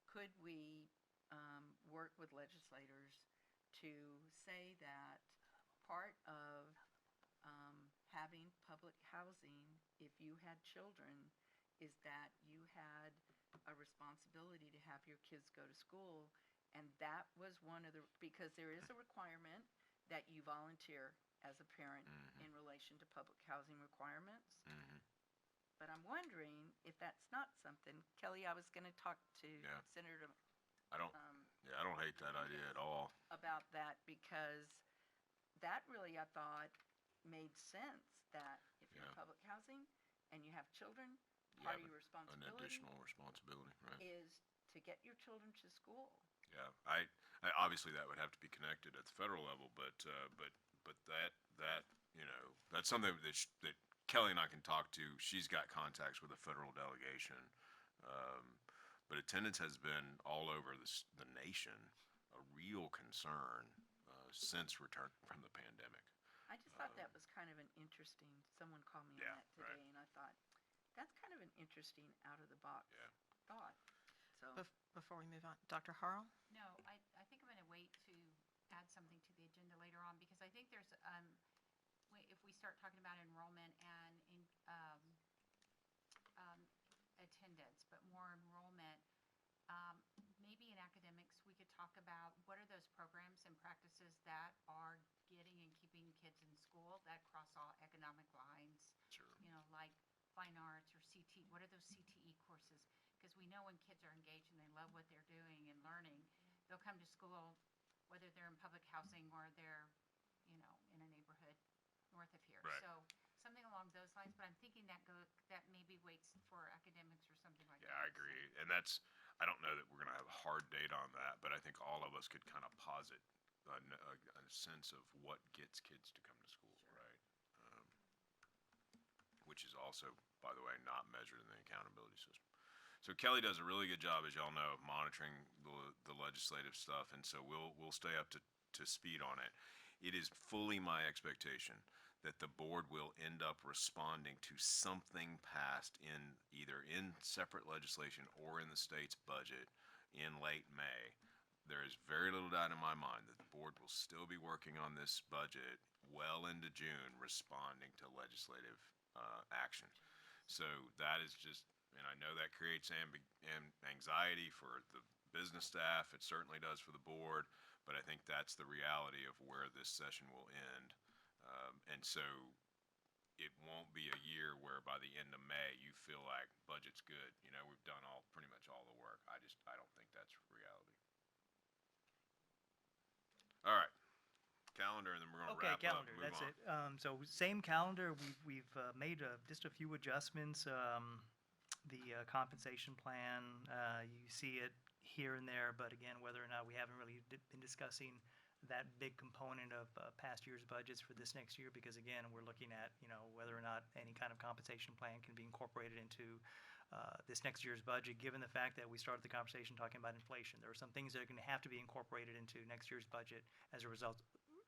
could we work with legislators to say that part of having public housing, if you had children, is that you had a responsibility to have your kids go to school. And that was because there is a requirement that you volunteer as a parent in relation to public housing requirements. But I'm wondering if that's not something, Kelly, I was going to talk to Senator I don't hate that idea at all. about that, because that really, I thought, made sense, that if you're in public housing and you have children, part of your responsibility, an additional responsibility, right, is to get your children to school. Yeah, I obviously that would have to be connected at the federal level, but that that's something that Kelly and I can talk to. She's got contacts with a federal delegation, but attendance has been all over the nation a real concern since return from the pandemic. I just thought that was kind of an interesting. Someone called me on that today, right. and I thought that's kind of an interesting out of the box thought. So Before we move on, Dr. Harrell? No, I think I'm going to wait to add something to the agenda later on, because I think there's, if we start talking about enrollment and attendance, attendance, but more enrollment. Maybe in academics, we could talk about what are those programs and practices that are getting and keeping kids in school that cross all economic lines. Sure. You know, like fine arts or CT. What are those CTE courses? Because we know when kids are engaged and they love what they're doing and learning, they'll come to school, whether they're in public housing or they're, you know, in a neighborhood north of here. Right. So something along those lines. But I'm thinking that maybe waits for academics or something like Yeah, that. I agree. And that's, I don't know that we're going to have a hard date on that, but I think all of us could kind of posit a sense of what gets kids to come to school, right? Which is also, by the way, not measured in the accountability system. So Kelly does a really good job, as y'all know, of monitoring the legislative stuff, and so we'll stay up to speed on it. It is fully my expectation that the board will end up responding to something passed either in separate legislation or in the state's budget in late May. There is very little doubt in my mind that the board will still be working on this budget well into June, responding to legislative action. So that is just, and I know that creates anxiety for the business staff. It certainly does for the board, but I think that's the reality of where this session will end. And so it won't be a year where by the end of May you feel like budget's good. You know, we've done pretty much all the work. I don't think that's reality. All right, calendar, and then we're gonna Okay, wrap calendar, up. Move that's on. it. So same calendar, we've made just a few adjustments. The compensation plan, you see it here and there, but again, whether or not we haven't really been discussing that big component of past year's budgets for this next year, because again, we're looking at, you know, whether or not any kind of compensation plan can be incorporated into this next year's budget, given the fact that we started the conversation talking about inflation. There are some things that are going to have to be incorporated into next year's budget as a result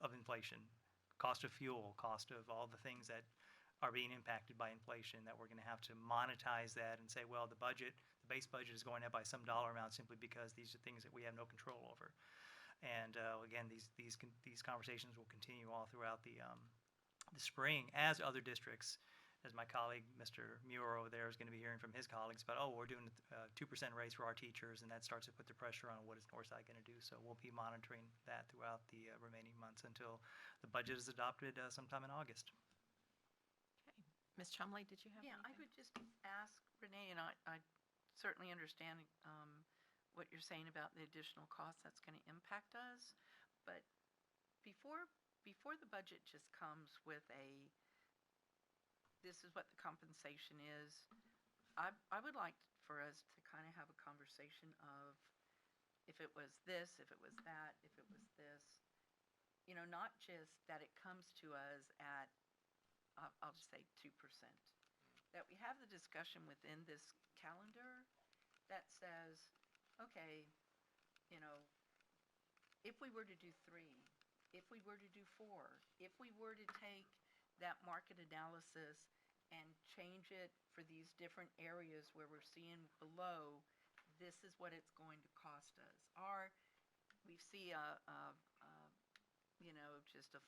of inflation. Cost of fuel, cost of all the things that are being impacted by inflation, that we're going to have to monetize that and say, well, the base budget is going up by some dollar amount simply because these are things that we have no control over. And again, these conversations will continue all throughout the spring as other districts, as my colleague, Mr. Muir over there, is going to be hearing from his colleagues about, oh, we're doing a 2% raise for our teachers, and that starts to put the pressure on what is Northside going to do. So we'll be monitoring that throughout the remaining months until the budget is adopted sometime in August. Okay. Ms. Chumley, did you have Yeah, I anything? would just ask Renee, and I certainly understand what you're saying about the additional cost that's going to impact us, but before the budget just comes with this is what the compensation is, I would like for us to kind of have a conversation of if it was this, if it was that, if it was this, you know, not just that it comes to us at, I'll just say 2%. That we have the discussion within this calendar that says, okay, you know, if we were to do 3, if we were to do 4, if we were to take that market analysis and change it for these different areas where we're seeing below, this is what it's going to cost us. Or we see you know, just a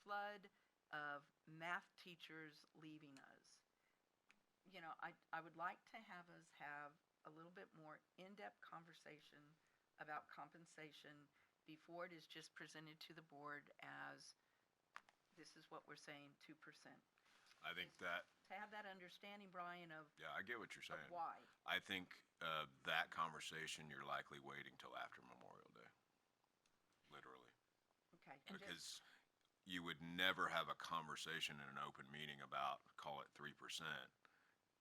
flood of math teachers leaving us. You know, I would like to have us have a little bit more in-depth conversation about compensation before it is just presented to the board as this is what we're saying, 2%. I think that, To have that understanding, Brian, of yeah, I get what you're saying. why. I think that conversation you're likely waiting till after Memorial Day, literally, Okay. And just, because you would never have a conversation in an open meeting about, call it 3%,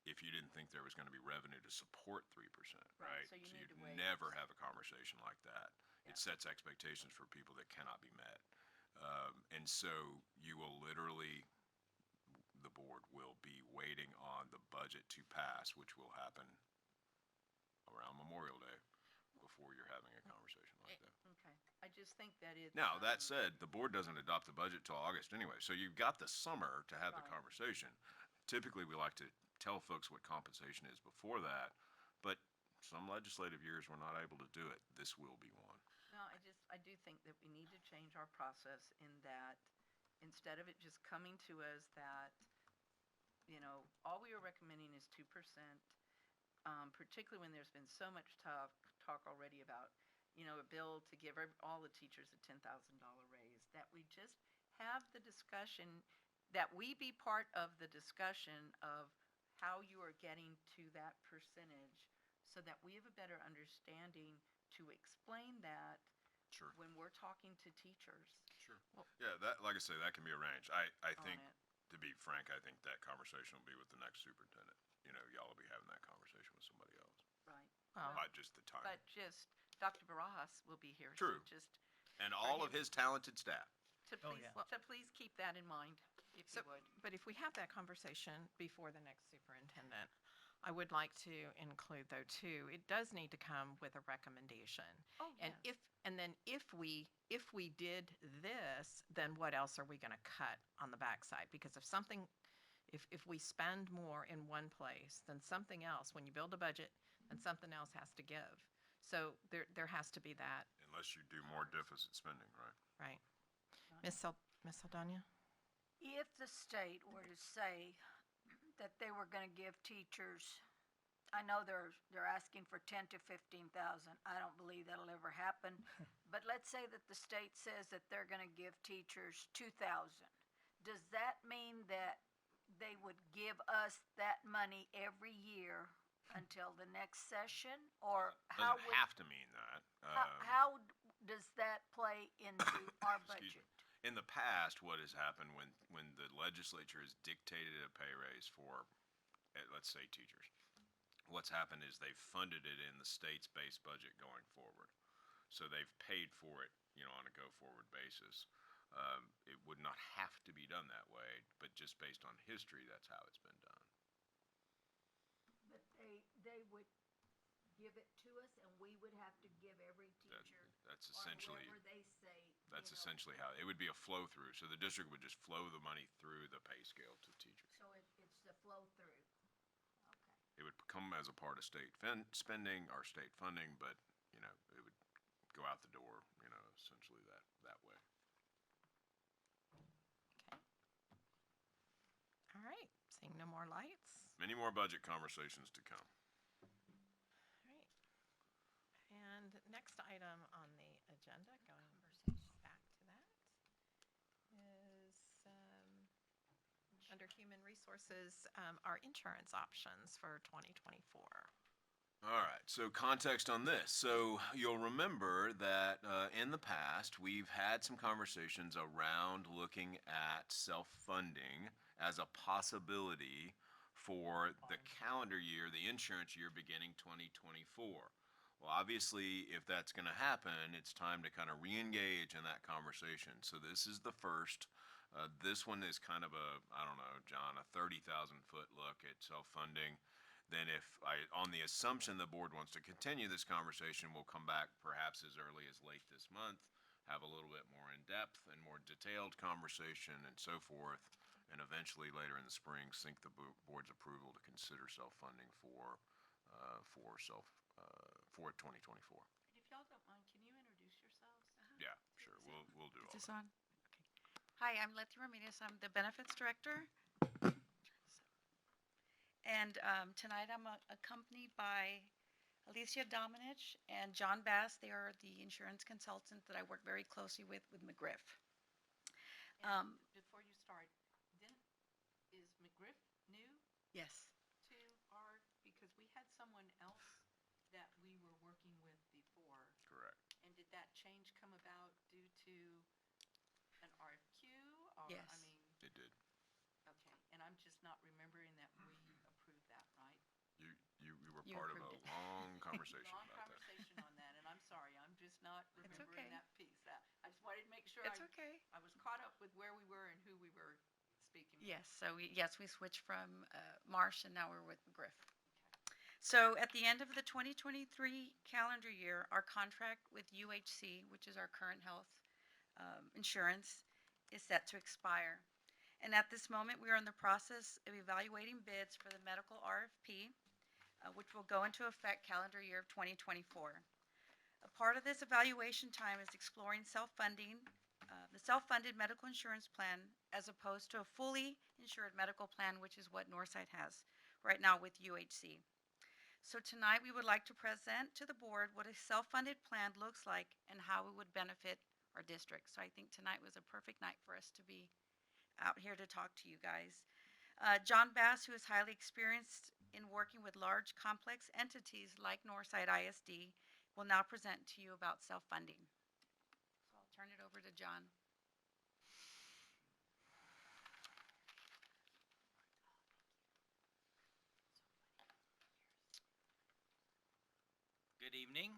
if you didn't think there was going to be revenue to support 3%, right? So you need you'd to wait. never have a conversation like that. Yeah. It sets expectations for people that cannot be met. And so you will literally, the board will be waiting on the budget to pass, which will happen around Memorial Day before you're having a conversation like that. okay. I just think that it's. Now, that said, the board doesn't adopt the budget till August anyway, so you've got the summer to have the Right. conversation. Typically, we like to tell folks what compensation is before that, but some legislative years we're not able to do it. This will be one. No, I do think that we need to change our process in that instead of it just coming to us that, you know, all we are recommending is 2%, particularly when there's been so much talk already about, a bill to give all the teachers a $10,000 raise, that we just have the discussion, that we be part of the discussion of how you are getting to that percentage, so that we have a better understanding to explain that Sure. when we're talking to teachers Sure. Well- Yeah, that, like I say, that can be arranged. I on think, it. to be frank, I think that conversation will be with the next superintendent. Y'all will be having that conversation with somebody else, Right. Well, by just the time. But just, Dr. Barajas will be here. So True. just And all of his talented staff. to Oh, please, yeah. to please keep that in mind, if So, you would. but if we have that conversation before the next superintendent, I would like to include though too, it does need to come with a recommendation. Oh, And if we did this, then what else are we gonna cut on the backside? Because if we spend more in one place, then something else, when you build a budget, then something else has to give. So there has to be that, Unless you do more deficit spending, right? right? Ms. Saldana? If the state were to say that they were gonna give teachers, I know they're asking for 10 to 15,000. I don't believe that'll ever happen. But let's say that the state says that they're gonna give teachers 2,000. Does that mean that they would give us that money every year until the next session? Or how Doesn't would, have to mean that. how does that play into our Excuse budget? me. In the past, what has happened when the legislature has dictated a pay raise for, let's say, teachers, what's happened is they've funded it in the state's base budget going forward. So they've paid for it, on a go-forward basis. It would not have to be done that way, but just based on history, that's how it's been done. But they would give it to us and we would have to give every That, teacher that's or essentially, whoever they say. that's essentially how, it would be a flow-through. So the district would just flow the money through the pay scale to teachers. So it's the flow through. Okay. It would come as a part of state spending or state funding, but, it would go out the door, essentially that way. Okay. All right, seeing no more lights. Many more budget conversations to come. All right. And next item on the agenda, going back to that, is under Human Resources, our insurance options for 2024. All right, so context on this. So you'll remember that in the past, we've had some conversations around looking at self-funding as a possibility for the calendar year, the insurance year beginning 2024. Well, obviously, if that's going to happen, it's time to kind of re-engage in that conversation. So this is the first. This one is kind of a, I don't know, John, a 30,000-foot look at self-funding. Then on the assumption the board wants to continue this conversation, we'll come back perhaps as early as late this month, have a little bit more in-depth and more detailed conversation and so forth, and eventually later in the spring, seek the board's approval to consider self-funding for 2024. And if y'all don't mind, can you introduce yourselves? Yeah, sure, we'll do all Is this that. on? Okay. Hi, I'm Letty Ramirez. I'm the benefits director. And tonight I'm accompanied by Alicia Dominich and John Bass. They are the insurance consultants that I work very closely with McGriff. And before you start, then, is McGriff new Yes. to because we had someone else that we were working with before. Correct. And did that change come about due to an RFQ? Or, Yes. I mean, It did. okay, and I'm just not remembering that we approved that, right? You were You part of approved a it. long conversation Long about that. conversation on that, and I'm sorry, I'm just not remembering okay. that piece. I just wanted to make sure It's okay. I was caught up with where we were and who we were speaking with. Yes, so we switched from Marsh and now we're with McGriff. So at the end of the 2023 calendar year, our contract with UHC, which is our current health insurance, is set to expire. And at this moment, we are in the process of evaluating bids for the medical RFP, which will go into effect calendar year of 2024. A part of this evaluation time is exploring self-funding, the self-funded medical insurance plan as opposed to a fully insured medical plan, which is what Northside has right now with UHC. So tonight, we would like to present to the board what a self-funded plan looks like and how it would benefit our district. So I think tonight was a perfect night for us to be out here to talk to you guys. John Bass, who is highly experienced in working with large, complex entities like Northside ISD, will now present to you about self-funding. So I'll turn it over to John. Good evening.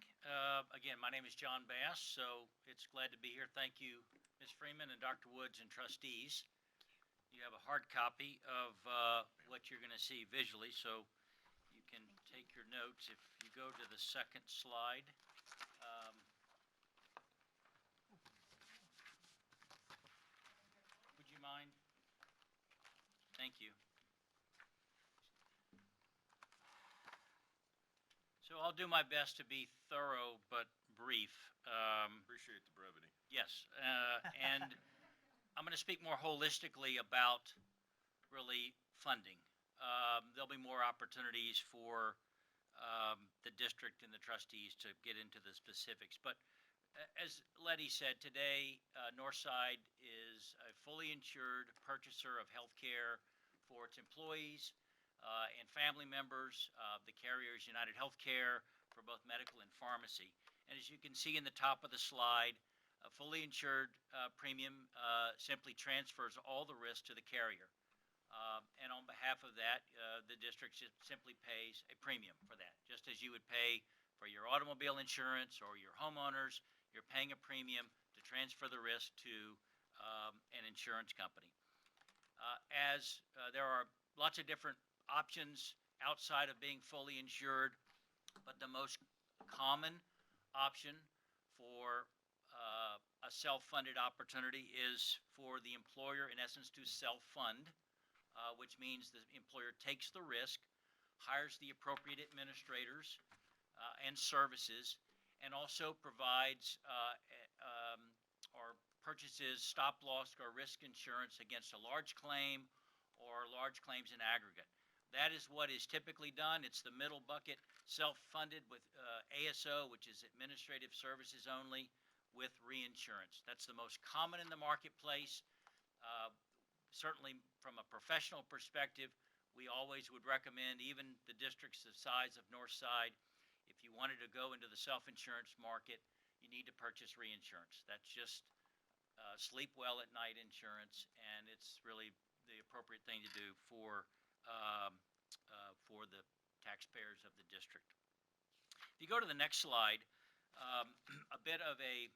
Again, my name is John Bass, so it's glad to be here. Thank you, Ms. Freeman and Dr. Woods and trustees. You have a hard copy of what you're going to see visually, so you can take your notes. If you go to the second slide. Would you mind? Thank you. So I'll do my best to be thorough but brief. Appreciate the brevity. Yes, and I'm going to speak more holistically about really funding. There'll be more opportunities for the district and the trustees to get into the specifics. But as Letty said, today Northside is a fully insured purchaser of health care for its employees and family members. The carrier is United Healthcare for both medical and pharmacy. And as you can see in the top of the slide, a fully insured premium simply transfers all the risk to the carrier. And on behalf of that, the district simply pays a premium for that. Just as you would pay for your automobile insurance or your homeowners, you're paying a premium to transfer the risk to an insurance company. As there are lots of different options outside of being fully insured, but the most common option for a self-funded opportunity is for the employer, in essence, to self-fund, which means the employer takes the risk, hires the appropriate administrators and services, and also provides or purchases stop-loss or risk insurance against a large claim or large claims in aggregate. That is what is typically done. It's the middle bucket, self-funded with ASO, which is administrative services only, with reinsurance. That's the most common in the marketplace. Certainly from a professional perspective, we always would recommend, even the districts the size of Northside, if you wanted to go into the self-insurance market, you need to purchase reinsurance. That's just sleep well at night insurance, and it's really the appropriate thing to do for the taxpayers of the district. If you go to the next slide, a bit of a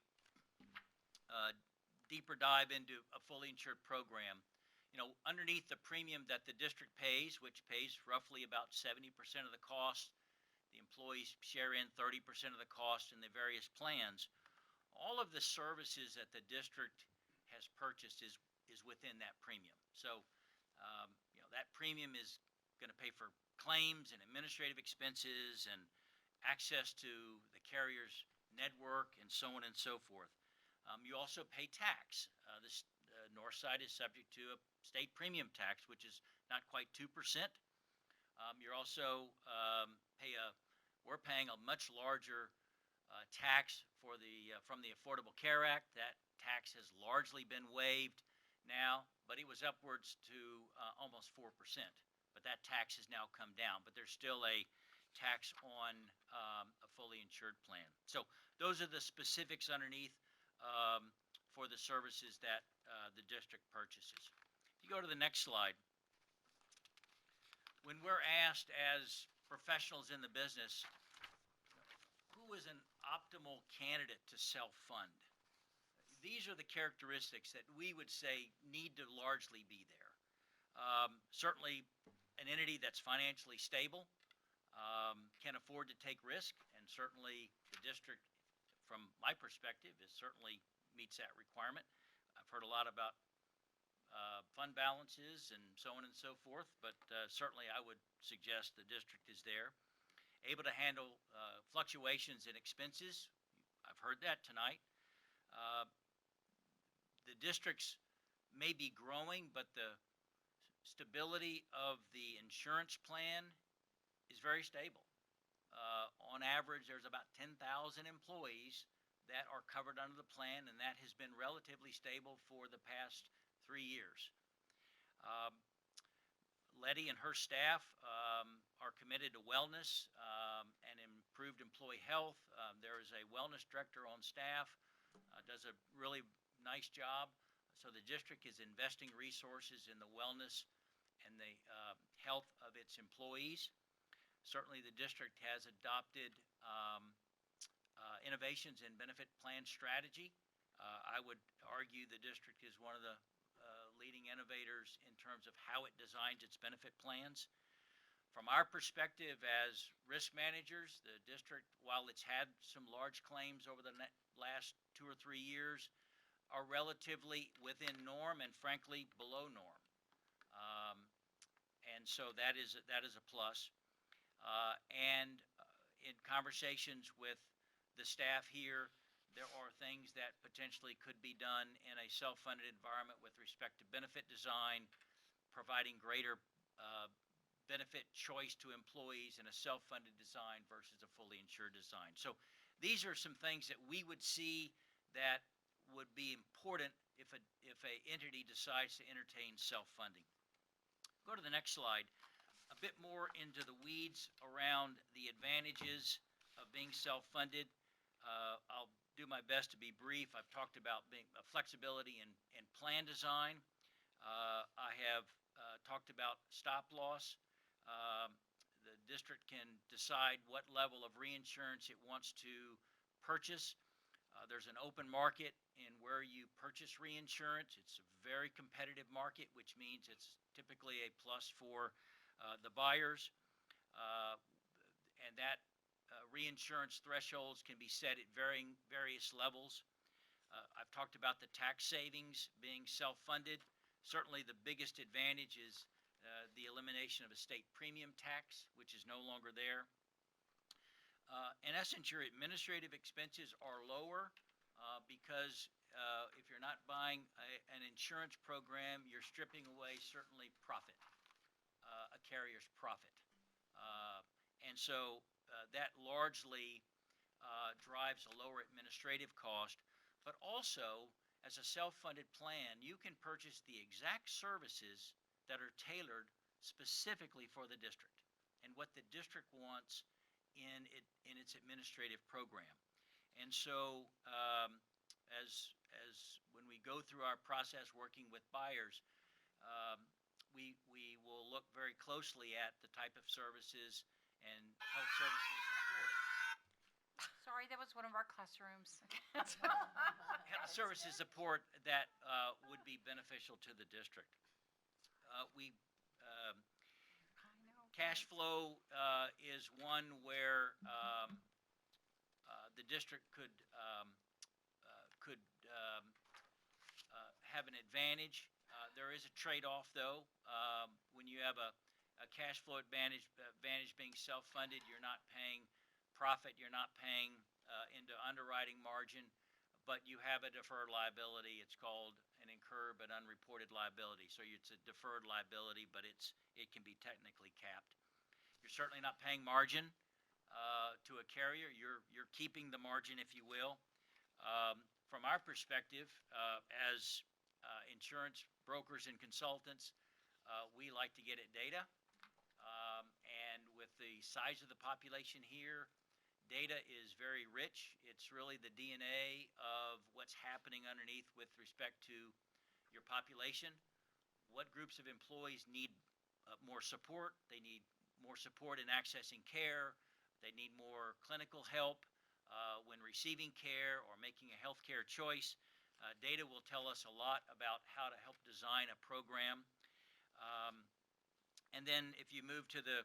deeper dive into a fully insured program. You know, underneath the premium that the district pays, which pays roughly about 70% of the cost, the employees share in 30% of the cost in the various plans. All of the services that the district has purchased is within that premium. So, you know, that premium is going to pay for claims and administrative expenses and access to the carrier's network and so on and so forth. You also pay tax. Northside is subject to a state premium tax, which is not quite 2%. You're also we're paying a much larger tax for from the Affordable Care Act. That tax has largely been waived now, but it was upwards to almost 4%. But that tax has now come down. But there's still a tax on a fully insured plan. So those are the specifics underneath for the services that the district purchases. If you go to the next slide, when we're asked as professionals in the business, who is an optimal candidate to self-fund? These are the characteristics that we would say need to largely be there. Certainly an entity that's financially stable, can afford to take risk, and certainly the district, from my perspective, certainly meets that requirement. I've heard a lot about fund balances and so on and so forth, but certainly I would suggest the district is there. Able to handle fluctuations in expenses. I've heard that tonight. The districts may be growing, but the stability of the insurance plan is very stable. On average, there's about 10,000 employees that are covered under the plan, and that has been relatively stable for the past 3 years. Um, Letty and her staff are committed to wellness and improved employee health. There is a wellness director on staff, does a really nice job. So the district is investing resources in the wellness and the health of its employees. Certainly, the district has adopted innovations in benefit plan strategy. I would argue the district is one of the leading innovators in terms of how it designs its benefit plans. From our perspective as risk managers, the district, while it's had some large claims over the last 2 or 3 years, are relatively within norm and frankly below norm. And so that is a plus. In conversations with the staff here, there are things that potentially could be done in a self-funded environment with respect to benefit design, providing greater benefit choice to employees in a self-funded design versus a fully insured design. So these are some things that we would see that would be important if a entity decides to entertain self-funding. Go to the next slide. A bit more into the weeds around the advantages of being self-funded. I'll do my best to be brief. I've talked about being flexibility in plan design. I have talked about stop loss. The district can decide what level of reinsurance it wants to purchase. There's an open market in where you purchase reinsurance. It's a very competitive market, which means it's typically a plus for the buyers. And that reinsurance thresholds can be set at various levels. I've talked about the tax savings being self-funded. Certainly the biggest advantage is the elimination of a state premium tax, which is no longer there. In essence, your administrative expenses are lower because if you're not buying an insurance program, you're stripping away certainly profit, a carrier's profit. And so that largely drives a lower administrative cost, but also as a self-funded plan, you can purchase the exact services that are tailored specifically for the district and what the district wants in its administrative program. And so as when we go through our process working with buyers, we will look very closely at the type of services and health services support. Sorry, that was one of our classrooms. Health services support that would be beneficial to the district. Cash flow is one where the district could have an advantage. There is a trade-off, though. When you have a cash flow advantage being self-funded, you're not paying profit, you're not paying into underwriting margin, but you have a deferred liability. It's called an incurred but unreported liability. So it's a deferred liability, but it can be technically capped. You're certainly not paying margin to a carrier. You're keeping the margin, if you will. From our perspective, as insurance brokers and consultants, we like to get at data. And with the size of the population here, data is very rich. It's really the DNA of what's happening underneath with respect to your population. What groups of employees need more support? They need more support in accessing care. They need more clinical help when receiving care or making a healthcare choice. Data will tell us a lot about how to help design a program. And then if you move to the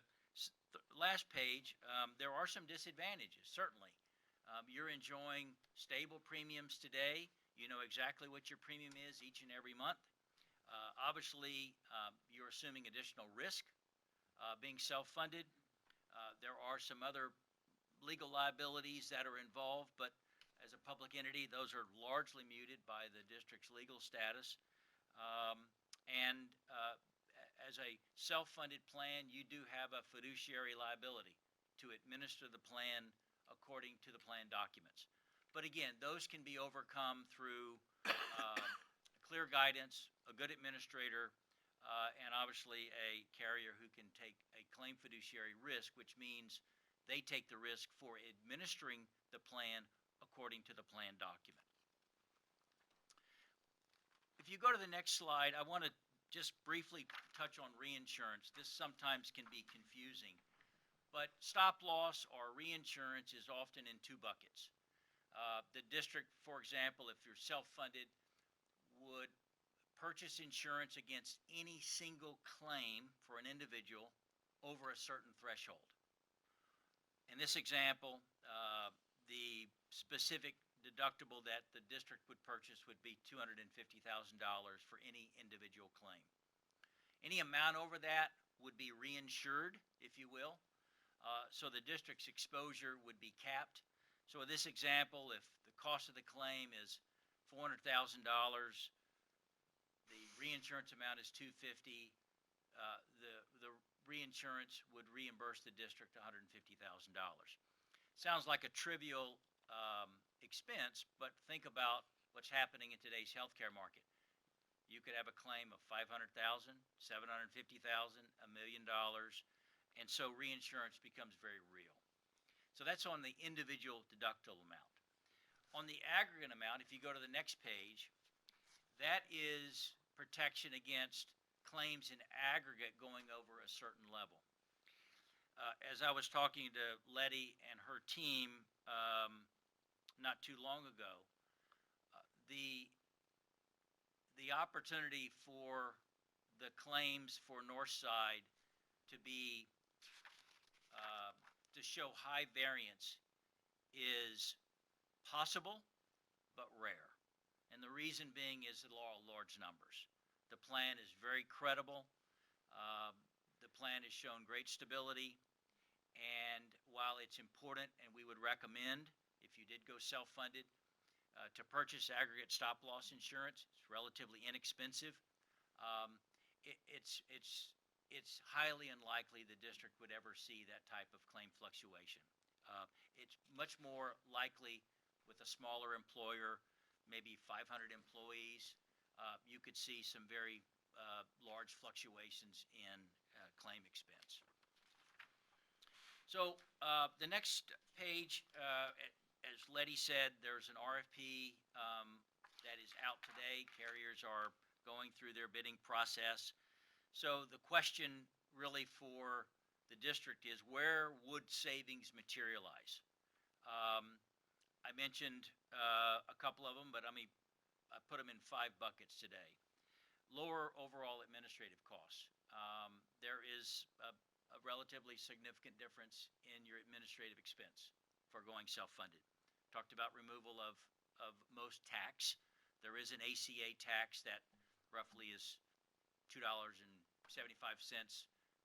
last page, there are some disadvantages, certainly. You're enjoying stable premiums today. You know exactly what your premium is each and every month. Obviously, you're assuming additional risk being self-funded. There are some other legal liabilities that are involved, but as a public entity, those are largely muted by the district's legal status. As a self-funded plan, you do have a fiduciary liability. to administer the plan according to the plan documents. But again, those can be overcome through clear guidance, a good administrator, and obviously a carrier who can take a claim fiduciary risk, which means they take the risk for administering the plan according to the plan document. If you go to the next slide, I want to just briefly touch on reinsurance. This sometimes can be confusing, but stop loss or reinsurance is often in two buckets. The district, for example, if you're self-funded, would purchase insurance against any single claim for an individual over a certain threshold. In this example, the specific deductible that the district would purchase would be $250,000 for any individual claim. Any amount over that would be reinsured, if you will, so the district's exposure would be capped. So in this example, if the cost of the claim is $400,000, the reinsurance amount is $250,000, the reinsurance would reimburse the district $150,000. Sounds like a trivial expense, but think about what's happening in today's healthcare market. You could have a claim of $500,000, $750,000, $1 million, and so reinsurance becomes very real. So that's on the individual deductible amount. On the aggregate amount, if you go to the next page, that is protection against claims in aggregate going over a certain level. As I was talking to Letty and her team not too long ago, the opportunity for the claims for Northside to be to show high variance is possible but rare. And the reason being is the law of large numbers. The plan is very credible. The plan has shown great stability. And while it's important and we would recommend, if you did go self-funded, to purchase aggregate stop-loss insurance, it's relatively inexpensive. It's highly unlikely the district would ever see that type of claim fluctuation. It's much more likely with a smaller employer, maybe 500 employees, you could see some very large fluctuations in claim expense. So the next page, as Letty said, there's an RFP that is out today. Carriers are going through their bidding process. So the question really for the district is, where would savings materialize? I mentioned a couple of them, but I put them in 5 buckets today. Lower overall administrative costs. There is a relatively significant difference in your administrative expense for going self-funded. Talked about removal of most tax. There is an ACA tax that roughly is $2.75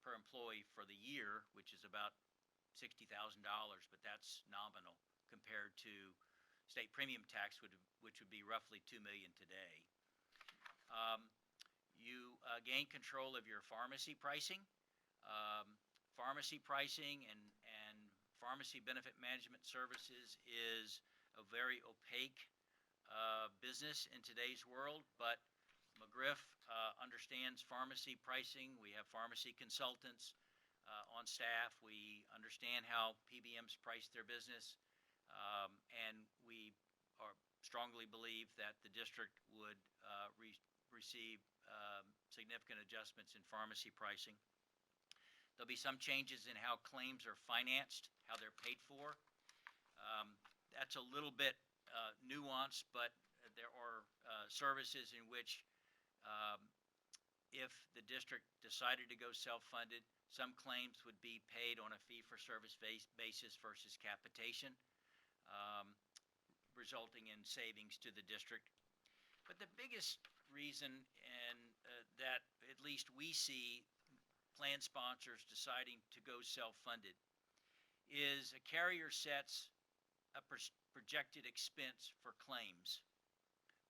per employee for the year, which is about $60,000, but that's nominal compared to state premium tax, which would be roughly $2 million today. You gain control of your pharmacy pricing. Pharmacy pricing and pharmacy benefit management services is a very opaque business in today's world, but McGriff understands pharmacy pricing. We have pharmacy consultants on staff. We understand how PBMs price their business, and we strongly believe that the district would receive significant adjustments in pharmacy pricing. There'll be some changes in how claims are financed, how they're paid for. That's a little bit nuanced, but there are services in which if the district decided to go self-funded, some claims would be paid on a fee-for-service basis versus capitation, resulting in savings to the district. But the biggest reason, and that at least we see plan sponsors deciding to go self-funded, is a carrier sets a projected expense for claims,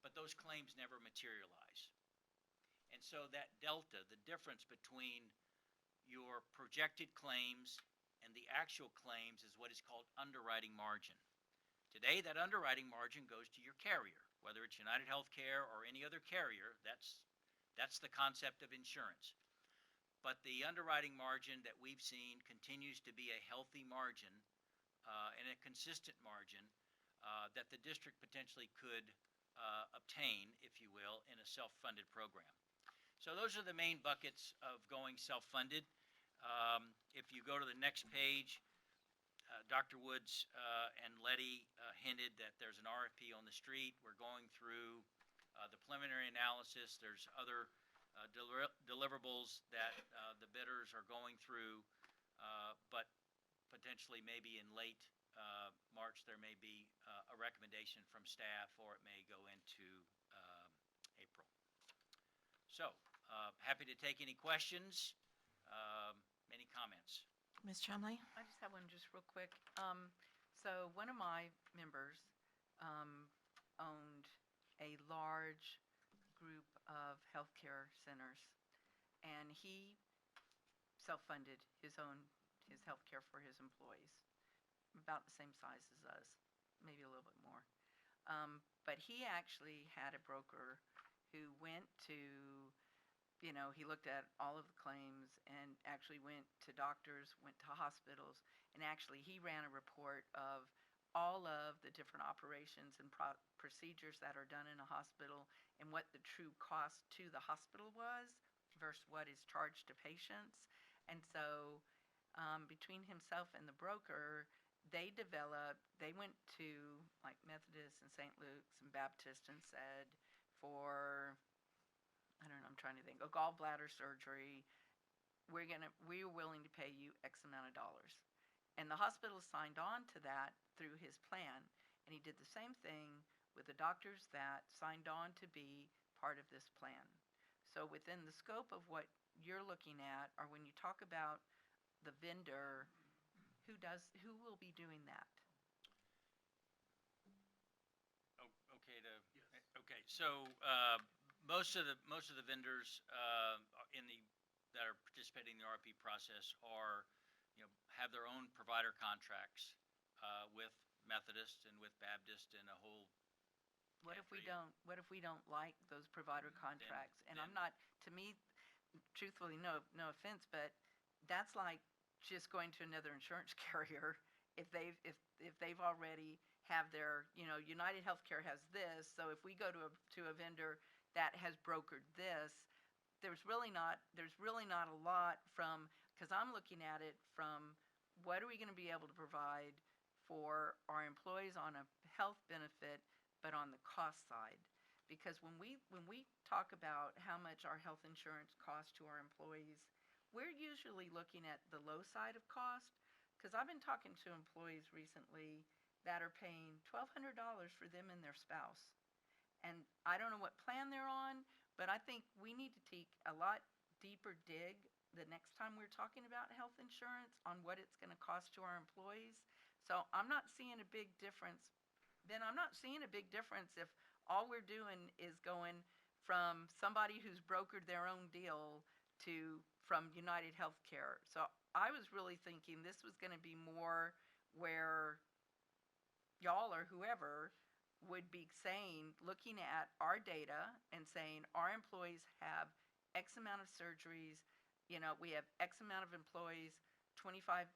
but those claims never materialize. And so that delta, the difference between your projected claims and the actual claims is what is called underwriting margin. Today, that underwriting margin goes to your carrier, whether it's United Healthcare or any other carrier. That's the concept of insurance. But the underwriting margin that we've seen continues to be a healthy margin and a consistent margin that the district potentially could obtain, if you will, in a self-funded program. So those are the main buckets of going self-funded. If you go to the next page, Dr. Woods and Letty hinted that there's an RFP on the street. We're going through the preliminary analysis. There's other deliverables that the bidders are going through, but potentially maybe in late March there may be a recommendation from staff, or it may go into April. So, happy to take any questions, any comments. Ms. Chumley? I just have one just real quick. So one of my members owned a large group of healthcare centers, and he self-funded his healthcare for his employees, about the same size as us, maybe a little bit more. But he actually had a broker who went to, he looked at all of the claims and actually went to doctors, went to hospitals, and actually he ran a report of all of the different operations and procedures that are done in a hospital and what the true cost to the hospital was versus what is charged to patients. And so between himself and the broker, they went to like Methodist and St. Luke's and Baptist and said, for, I don't know, I'm trying to think, a gallbladder surgery, we're willing to pay you X amount of dollars. And the hospital signed on to that through his plan. And he did the same thing with the doctors that signed on to be part of this plan. So within the scope of what you're looking at, or when you talk about the vendor, who will be doing that? Okay. So most of the vendors that are participating in the RFP process are, have their own provider contracts with Methodist and with Baptist and a whole. What if we don't like those provider contracts? And I'm not, to me, truthfully, no offense, but that's like just going to another insurance carrier if they've already have their, United Healthcare has this, so if we go to a vendor that has brokered this, there's really not a lot from, because I'm looking at it from what are we going to be able to provide for our employees on a health benefit, but on the cost side. Because when we talk about how much our health insurance costs to our employees, we're usually looking at the low side of cost, because I've been talking to employees recently that are paying $1,200 for them and their spouse. And I don't know what plan they're on, but I think we need to take a lot deeper dig the next time we're talking about health insurance on what it's going to cost to our employees. So I'm not seeing a big difference. Then I'm not seeing a big difference if all we're doing is going from somebody who's brokered their own deal from United Healthcare. So I was really thinking this was going to be more where y'all or whoever would be saying, looking at our data and saying our employees have X amount of surgeries, we have X amount of employees, 25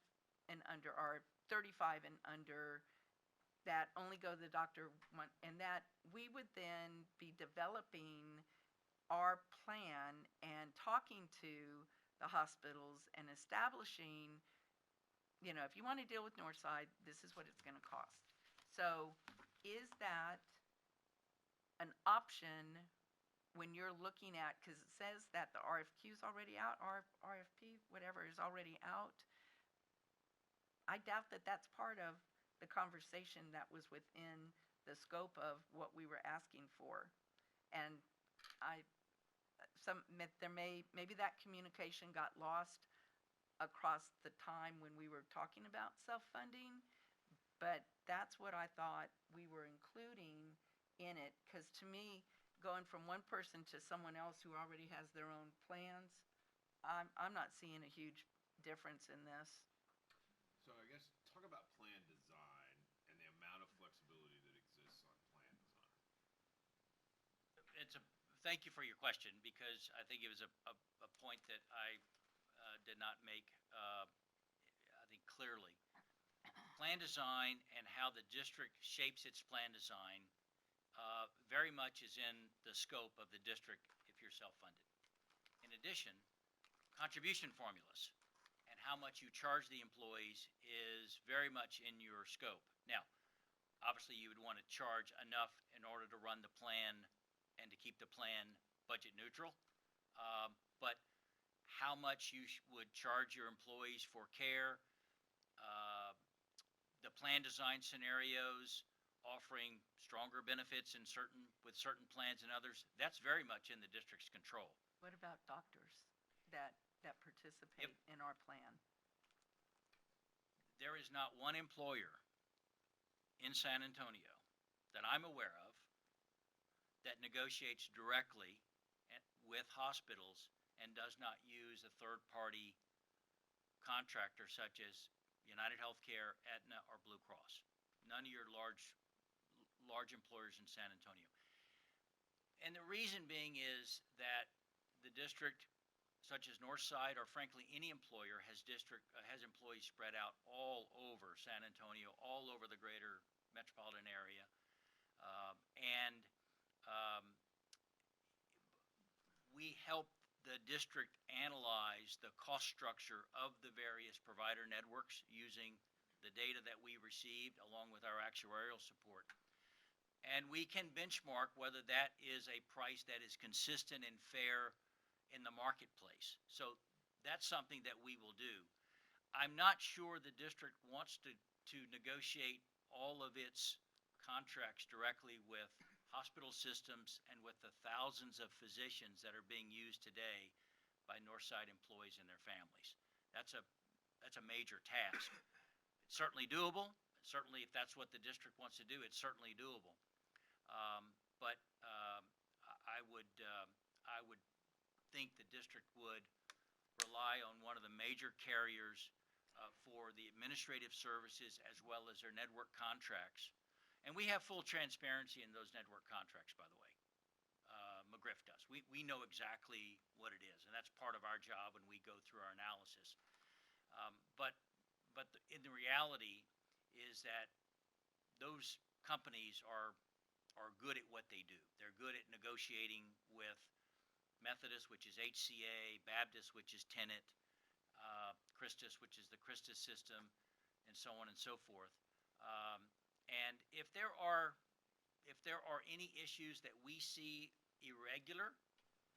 and under, or 35 and under, that only go to the doctor one, and that we would then be developing our plan and talking to the hospitals and establishing, if you want to deal with Northside, this is what it's going to cost. So is that an option when you're looking at, because it says that the RFQ is already out, RFP, whatever, is already out. I doubt that that's part of the conversation that was within the scope of what we were asking for. And maybe that communication got lost across the time when we were talking about self-funding, but that's what I thought we were including in it, because to me, going from one person to someone else who already has their own plans, I'm not seeing a huge difference in this. thank you for your question, because I think it was a point that I did not make, I think, clearly. Plan design and how the district shapes its plan design very much is in the scope of the district if you're self-funded. In addition, contribution formulas and how much you charge the employees is very much in your scope. Now, obviously, you would want to charge enough in order to run the plan and to keep the plan budget neutral. But how much you would charge your employees for care, the plan design scenarios, offering stronger benefits with certain plans and others, that's very much in the district's control. What about doctors that participate in our plan? There is not one employer in San Antonio that I'm aware of that negotiates directly with hospitals and does not use a third-party contractor such as United Healthcare, Aetna, or Blue Cross. None of your large employers in San Antonio. And the reason being is that the district, such as Northside, or frankly any employer, has employees spread out all over San Antonio, all over the greater metropolitan area, and we help the district analyze the cost structure of the various provider networks using the data that we received along with our actuarial support. And we can benchmark whether that is a price that is consistent and fair in the marketplace. So that's something that we will do. I'm not sure the district wants to negotiate all of its contracts directly with hospital systems and with the thousands of physicians that are being used today by Northside employees and their families. That's a major task. It's certainly doable. Certainly, if that's what the district wants to do, it's certainly doable. But I would think the district would rely on one of the major carriers for the administrative services as well as their network contracts. And we have full transparency in those network contracts, by the way. McGriff does. We know exactly what it is, and that's part of our job when we go through our analysis. But in the reality is that those companies are good at what they do. They're good at negotiating with Methodist, which is HCA, Baptist, which is Tenet, Christus, which is the Christus system, and so on and so forth. And if there are any issues that we see irregular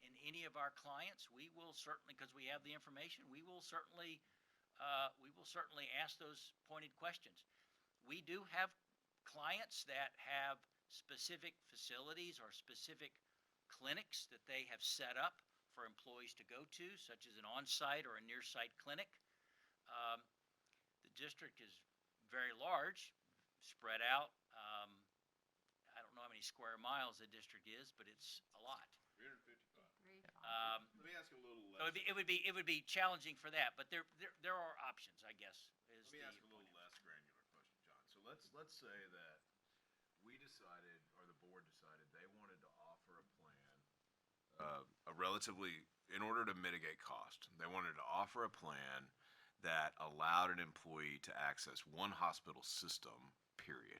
in any of our clients, we will certainly, because we have the information, we will certainly ask those pointed questions. We do have clients that have specific facilities or specific clinics that they have set up for employees to go to, such as an on-site or a near-site clinic. The district is very large, spread out. I don't know how many square miles the district is, but it's a lot. 355. Let me ask you a little So less. it would be challenging for that, but there are options, I guess. Let me ask a little less granular question, John. So let's say that we decided, or the board decided, they wanted to offer a plan, in order to mitigate cost, they wanted to offer a plan that allowed an employee to access one hospital system, period.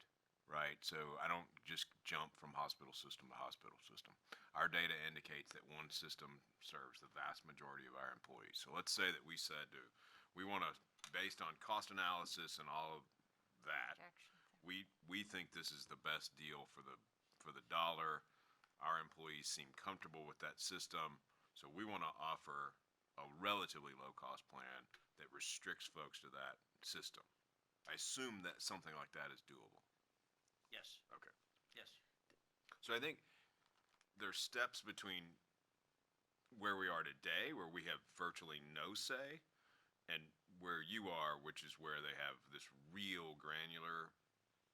Right? So I don't just jump from hospital system to hospital system. Our data indicates that one system serves the vast majority of our employees. So let's say that we said we want to, based on cost analysis and all of that, we think this is the best deal for the dollar. Our employees seem comfortable with that system. So we want to offer a relatively low-cost plan that restricts folks to that system. I assume that something like that is doable. Yes. Okay. Yes. So I think there's steps between where we are today, where we have virtually no say, and where you are, which is where they have this real granular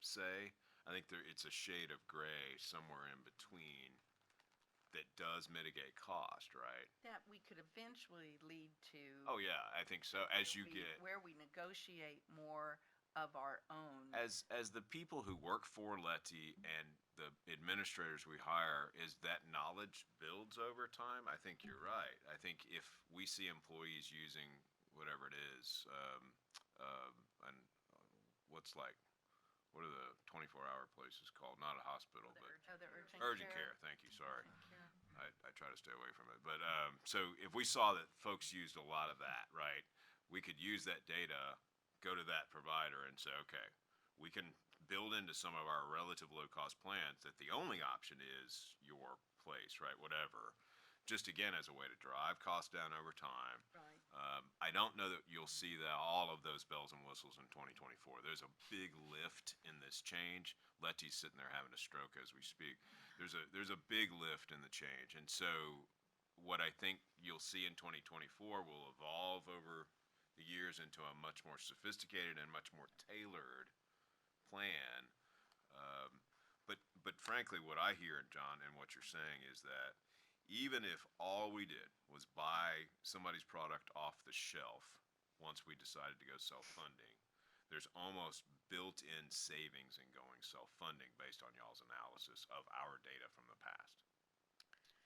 say. I think it's a shade of gray somewhere in between that does mitigate cost, right? That we could eventually lead to. Oh yeah, I think so. As you get where we negotiate more of our own. As the people who work for Letty and the administrators we hire, as that knowledge builds over time, I think you're right. I think if we see employees using whatever it is, and what's like, what are the 24-hour places called? Not a hospital, but Oh, the urgent urgent care. Thank you. Sorry. I try to stay away from it. But so if we saw that folks used a lot of that, right, we could use that data, go to that provider and say, okay, we can build into some of our relative low-cost plans that the only option is your place, right, whatever, just again as a way to drive costs down over time. Right. I don't know that you'll see all of those bells and whistles in 2024. There's a big lift in this change. Letty's sitting there having a stroke as we speak. There's a big lift in the change. And so what I think you'll see in 2024 will evolve over the years into a much more sophisticated and much more tailored plan. But frankly, what I hear, John, and what you're saying is that even if all we did was buy somebody's product off the shelf once we decided to go self-funding, there's almost built-in savings in going self-funding based on y'all's analysis of our data from the past.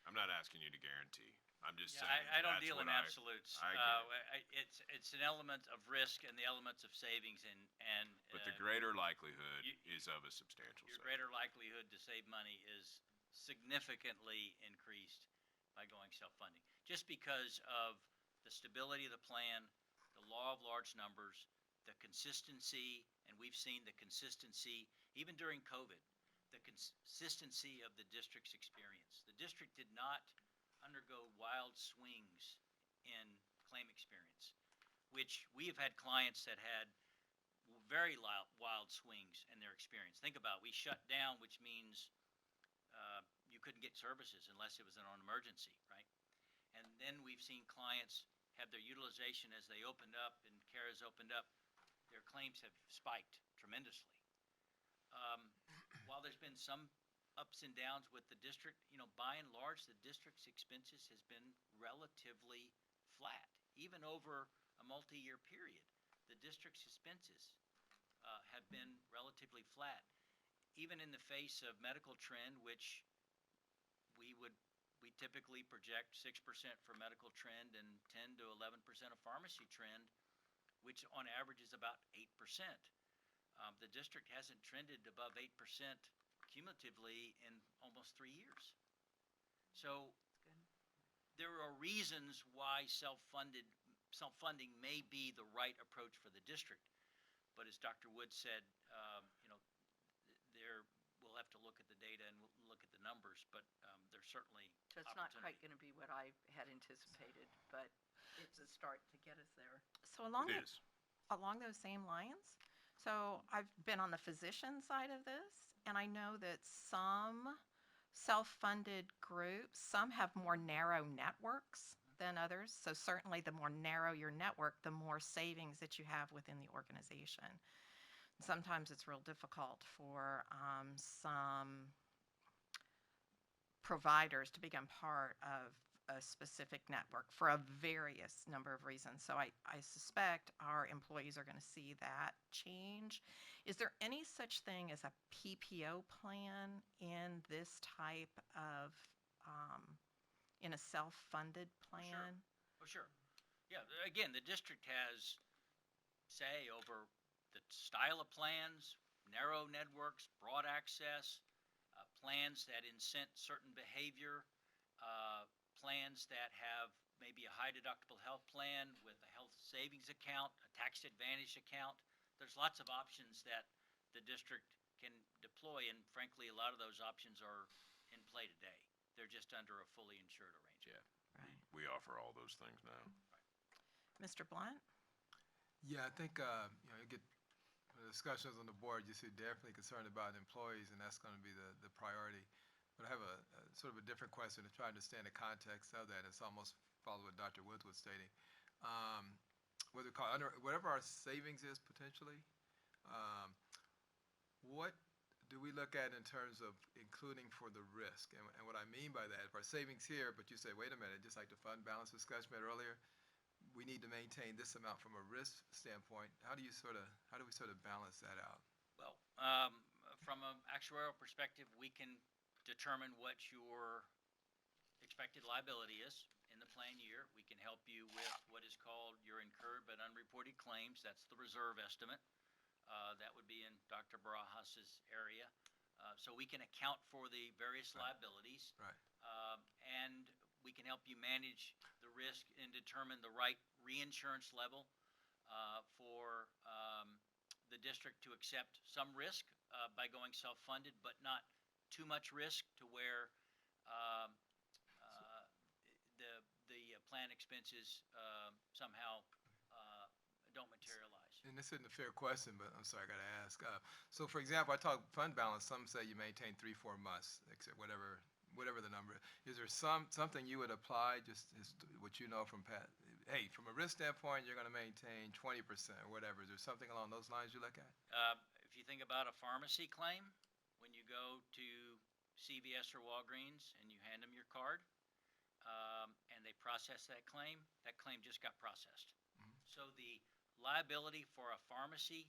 I'm not asking you to guarantee. I'm just Yeah, saying. I don't that's deal what in absolutes. I get It's an element of risk and the elements of savings and. But the greater likelihood you- is of a substantial Your savings. greater likelihood to save money is significantly increased by going self-funding. Just because of the stability of the plan, the law of large numbers, the consistency, and we've seen the consistency, even during COVID, the consistency of the district's experience. The district did not undergo wild swings in claim experience, which we have had clients that had very wild swings in their experience. Think about it. We shut down, which means you couldn't get services unless it was an emergency, right? And then we've seen clients have their utilization as they opened up and care has opened up, their claims have spiked tremendously. While there's been some ups and downs with the district, by and large, the district's expenses has been relatively flat, even over a multi-year period. The district's expenses have been relatively flat, even in the face of medical trend, which we typically project 6% for medical trend and 10 to 11% of pharmacy trend, which on average is about 8%. The district hasn't trended above 8% cumulatively in almost 3 years. So there are reasons why self-funding may be the right approach for the district. But as Dr. Wood said, we'll have to look at the data and look at the numbers, but there's certainly So it's not quite opportunity. going to be what I had anticipated, but it's a start to get us there. So along It is. along those same lines, so I've been on the physician side of this, and I know that some self-funded groups, some have more narrow networks than others. So certainly the more narrow your network, the more savings that you have within the organization. Sometimes it's real difficult for some providers to become part of a specific network for a various number of reasons. So I suspect our employees are going to see that change. Is there any such thing as a PPO plan in this type of, in a self-funded plan? Oh, sure. Yeah, again, the district has say over the style of plans, narrow networks, broad access, plans that incent certain behavior, plans that have maybe a high deductible health plan with a health savings account, a tax advantage account. There's lots of options that the district can deploy, and frankly, a lot of those options are in play today. They're just under a fully insured arrangement. Yeah. Right. We offer all those things now. Mr. Blunt? Yeah, I think, you get discussions on the board, you're definitely concerned about employees, and that's going to be the priority. But I have a sort of a different question to try to understand the context of that. It's almost follow what Dr. Woods was stating. Whatever our savings is potentially, what do we look at in terms of including for the risk? And what I mean by that, if our savings here, but you say, wait a minute, just like the fund balance discussion we had earlier, we need to maintain this amount from a risk standpoint. How do we sort of balance that out? Well, from an actuarial perspective, we can determine what your expected liability is in the plan year. We can help you with what is called your incurred but unreported claims. That's the reserve estimate. That would be in Dr. Barajas's area. So we can account for the various liabilities. Right. And we can help you manage the risk and determine the right reinsurance level for the district to accept some risk by going self-funded, but not too much risk to where the plan expenses somehow don't materialize. And this isn't a fair question, but I'm sorry, I got to ask. So, for example, I talk fund balance. Some say you maintain 3-4 months, except whatever the number. Is there something you would apply, just what you know from Pat? Hey, from a risk standpoint, you're going to maintain 20% or whatever. Is there something along those lines you look at? If you think about a pharmacy claim, when you go to CVS or Walgreens and you hand them your card and they process that claim just got processed. Mhm. So the liability for a pharmacy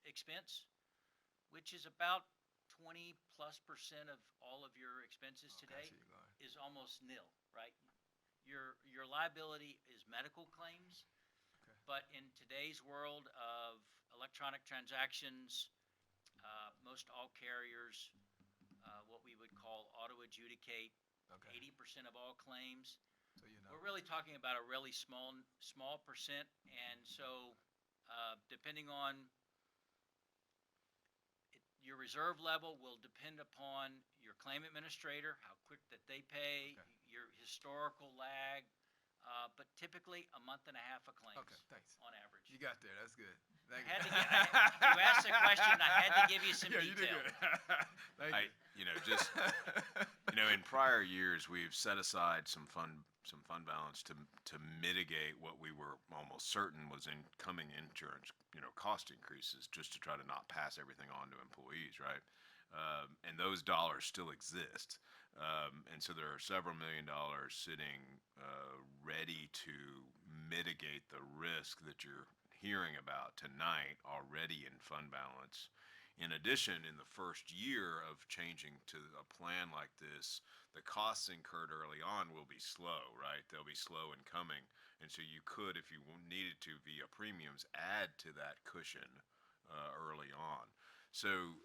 expense, which is about 20+% of all of your expenses Okay, I today, see you're going. is almost nil, right? Your liability is medical claims, Okay. but in today's world of electronic transactions, most all carriers, what we would call auto adjudicate Okay. 80% of all claims. So you know. We're really talking about a really small percent, and so depending on your reserve level will depend upon your claim administrator, how quick that they pay, Okay. your historical lag, but typically a month and a half of claims Okay, thanks. on average. You got there. That's good. Thank I had to you. you asked the question, I had to give you some Yeah, you did detail. good. Thank you. In prior years, we've set aside some fund balance to mitigate what we were almost certain was incoming insurance, cost increases, just to try to not pass everything on to employees, right? And those dollars still exist. And so there are several $1 million sitting ready to mitigate the risk that you're hearing about tonight already in fund balance. In addition, in the first year of changing to a plan like this, the costs incurred early on will be slow, right? They'll be slow in coming. And so you could, if you needed to, via premiums, add to that cushion early on. So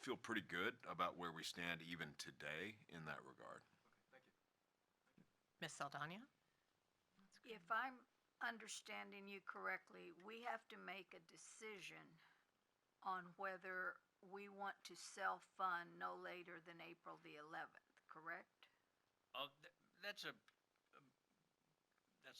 feel pretty good about where we stand even today in that regard. Thank you. Ms. Saldana? If I'm understanding you correctly, we have to make a decision on whether we want to self-fund no later than April the 11th, correct? That's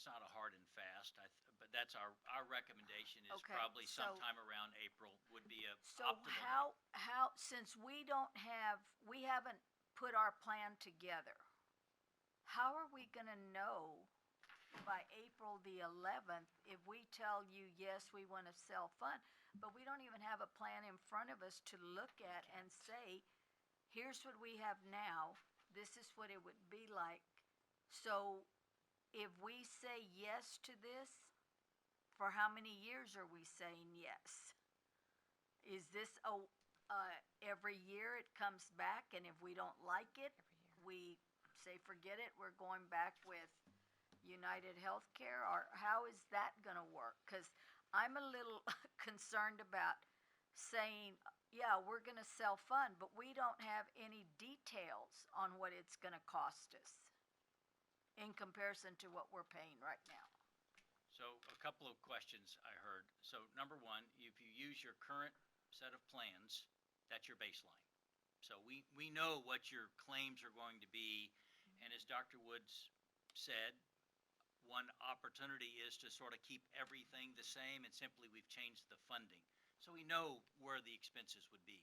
not a hard and fast, but that's our recommendation is Okay, probably so- sometime around April would be a So optimal. how, since we haven't put our plan together, how are we gonna know by April the 11th if we tell you, yes, we wanna self-fund, but we don't even have a plan in front of us to look at and say, here's what we have now, this is what it would be like. So if we say yes to this, for how many years are we saying yes? Is this every year it comes back, and if we don't like it, we say forget it, we're going back with United Healthcare, or how is that gonna work? Because I'm a little concerned about saying, yeah, we're gonna self-fund, but we don't have any details on what it's gonna cost us in comparison to what we're paying right now. So a couple of questions I heard. So number one, if you use your current set of plans, that's your baseline. So we know what your claims are going to be, and as Dr. Woods said, one opportunity is to sort of keep everything the same, and simply we've changed the funding. So we know where the expenses would be.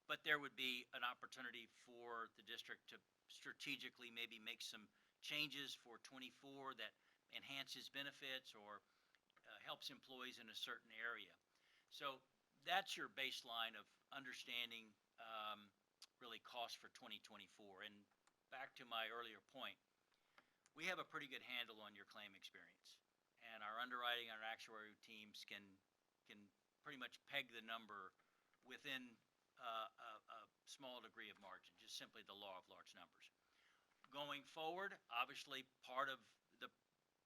But there would be an opportunity for the district to strategically maybe make some changes for '24 that enhances benefits or helps employees in a certain area. So that's your baseline of understanding really costs for 2024. And back to my earlier point, we have a pretty good handle on your claim experience. and our underwriting and our actuary teams can pretty much peg the number within a small degree of margin, just simply the law of large numbers. Going forward, obviously, part of the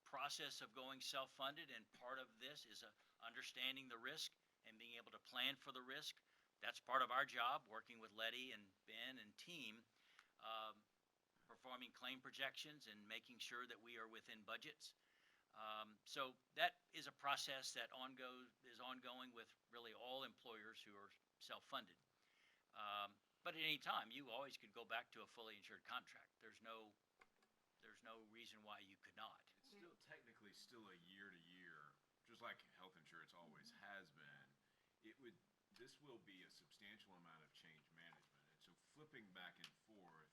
process of going self-funded and part of this is understanding the risk and being able to plan for the risk. That's part of our job, working with Letty and Ben and team, um, performing claim projections and making sure that we are within budgets. So that is a process that is ongoing with really all employers who are self-funded. But at any time, you always could go back to a fully insured contract. There's no reason why you could not. It's still technically still a year to year, just like health insurance always has been. This will be a substantial amount of change management, and so flipping back and forth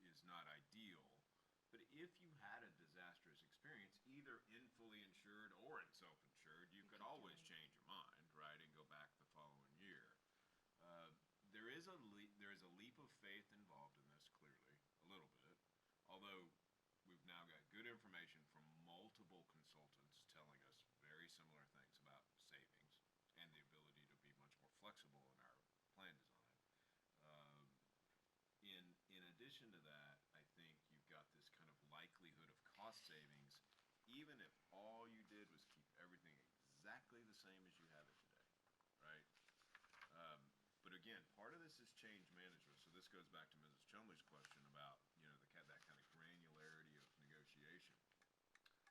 is not ideal. But if you had a disastrous experience, either in fully insured or in self-insured, you could always change your mind, right, and go back the following year. There is a leap of faith involved in this, clearly, a little bit. Although we've now got good information from multiple consultants telling us very similar things about savings and the ability to be much more flexible in our plan design. In addition to that, I think you've got this kind of likelihood of cost savings, even if all you did was keep everything exactly the same as you have it today, right? But again, part of this is change management. So this goes back to Mrs. Chumley's question about, that kind of granularity of negotiation.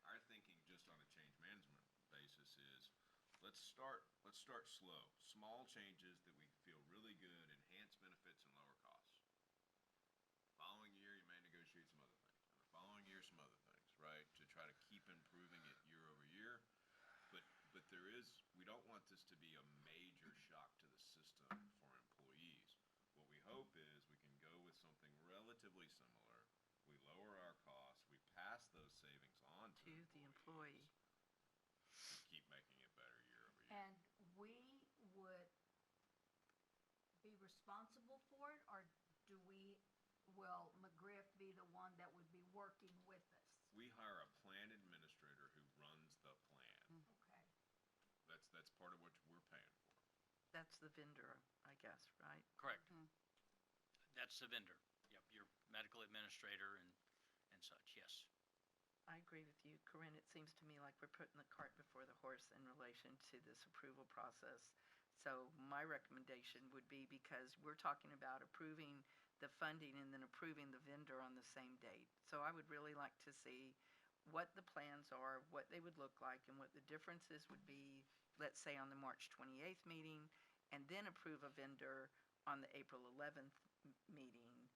Our thinking just on a change management basis is let's start slow. Small changes that we feel really good, enhance benefits and lower costs. Following year you may negotiate some other things. And the following year some other things, right? To try to keep improving it year over year. But we don't want this to be a major shock to the system for employees. What we hope is we can go with something relatively similar. We lower our costs, we pass those savings on to To the employee. and keep making it better year over year. And we would be responsible for it, or will McGriff be the one that would be working with us? We hire a plan administrator who runs the plan. Okay. That's part of what we're paying for. That's the vendor, I guess, right? Correct. Mhm. That's the vendor. Yep, your medical administrator and such, yes. I agree with you, Corinne. It seems to me like we're putting the cart before the horse in relation to this approval process. So my recommendation would be, because we're talking about approving the funding and then approving the vendor on the same date. So I would really like to see what the plans are, what they would look like, and what the differences would be, let's say on the March 28th meeting, and then approve a vendor on the April 11th meeting.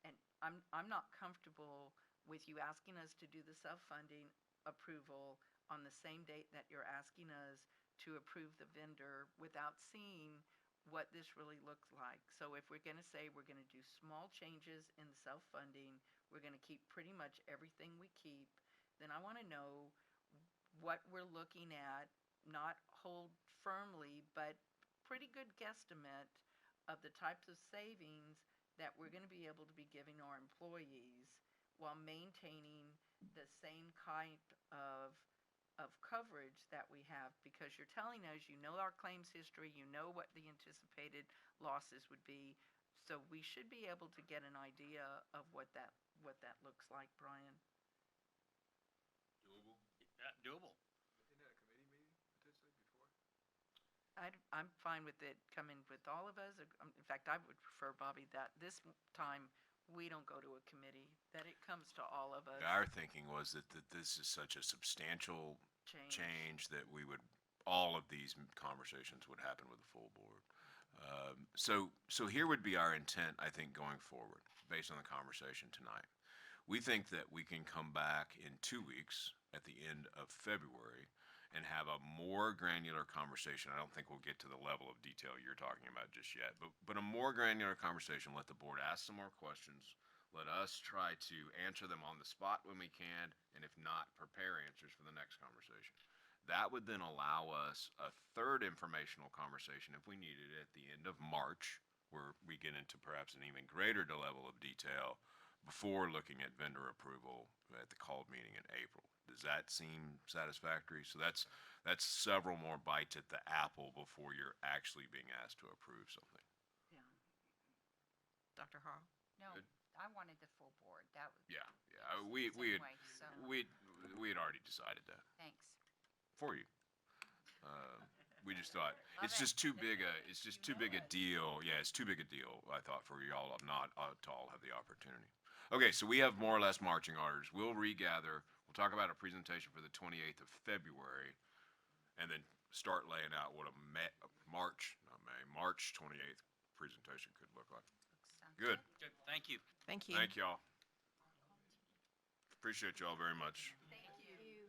And I'm not comfortable with you asking us to do the self-funding approval on the same date that you're asking us to approve the vendor without seeing what this really looks like. So if we're going to say we're going to do small changes in the self-funding, we're going to keep pretty much everything we keep, then I want to know what we're looking at, not hold firmly, but pretty good guesstimate of the types of savings that we're going to be able to be giving our employees while maintaining the same kind of coverage that we have, because you're telling us you know our claims history, you know what the anticipated losses would be, so we should be able to get an idea of what that looks like, Brian. Doable? Doable. Isn't that a committee meeting potentially before? I'm fine with it coming with all of us. In fact, I would prefer, Bobby, that this time we don't go to a committee, that it comes to all of us. Our thinking was that this is such a substantial change that all of these conversations would happen with the full board. So here would be our intent, I think, going forward, based on the conversation tonight. We think that we can come back in 2 weeks at the end of February and have a more granular conversation. I don't think we'll get to the level of detail you're talking about just yet, but a more granular conversation. Let the board ask some more questions. Let us try to answer them on the spot when we can, and if not, prepare answers for the next conversation. That would then allow us a third informational conversation if we needed it at the end of March, where we get into perhaps an even greater level of detail, before looking at vendor approval at the called meeting in April. Does that seem satisfactory? So that's several more bites at the apple before you're actually being asked to approve something. Dr. Hall? No, Good. I wanted the full board. That was, Yeah, Yes, we same had way, so- we had already decided that thanks. for you. We just thought Love it's it. just too big a deal. Yeah, it's too big a deal. I thought for y'all not to all have the opportunity. Okay, so we have more or less marching orders. We'll regather. We'll talk about a presentation for the 28th of February, and then start laying out what a March 28th presentation could look like. Sounds Good. Good, thank you. Thank you. Thank y'all. Appreciate y'all very much. Thank you.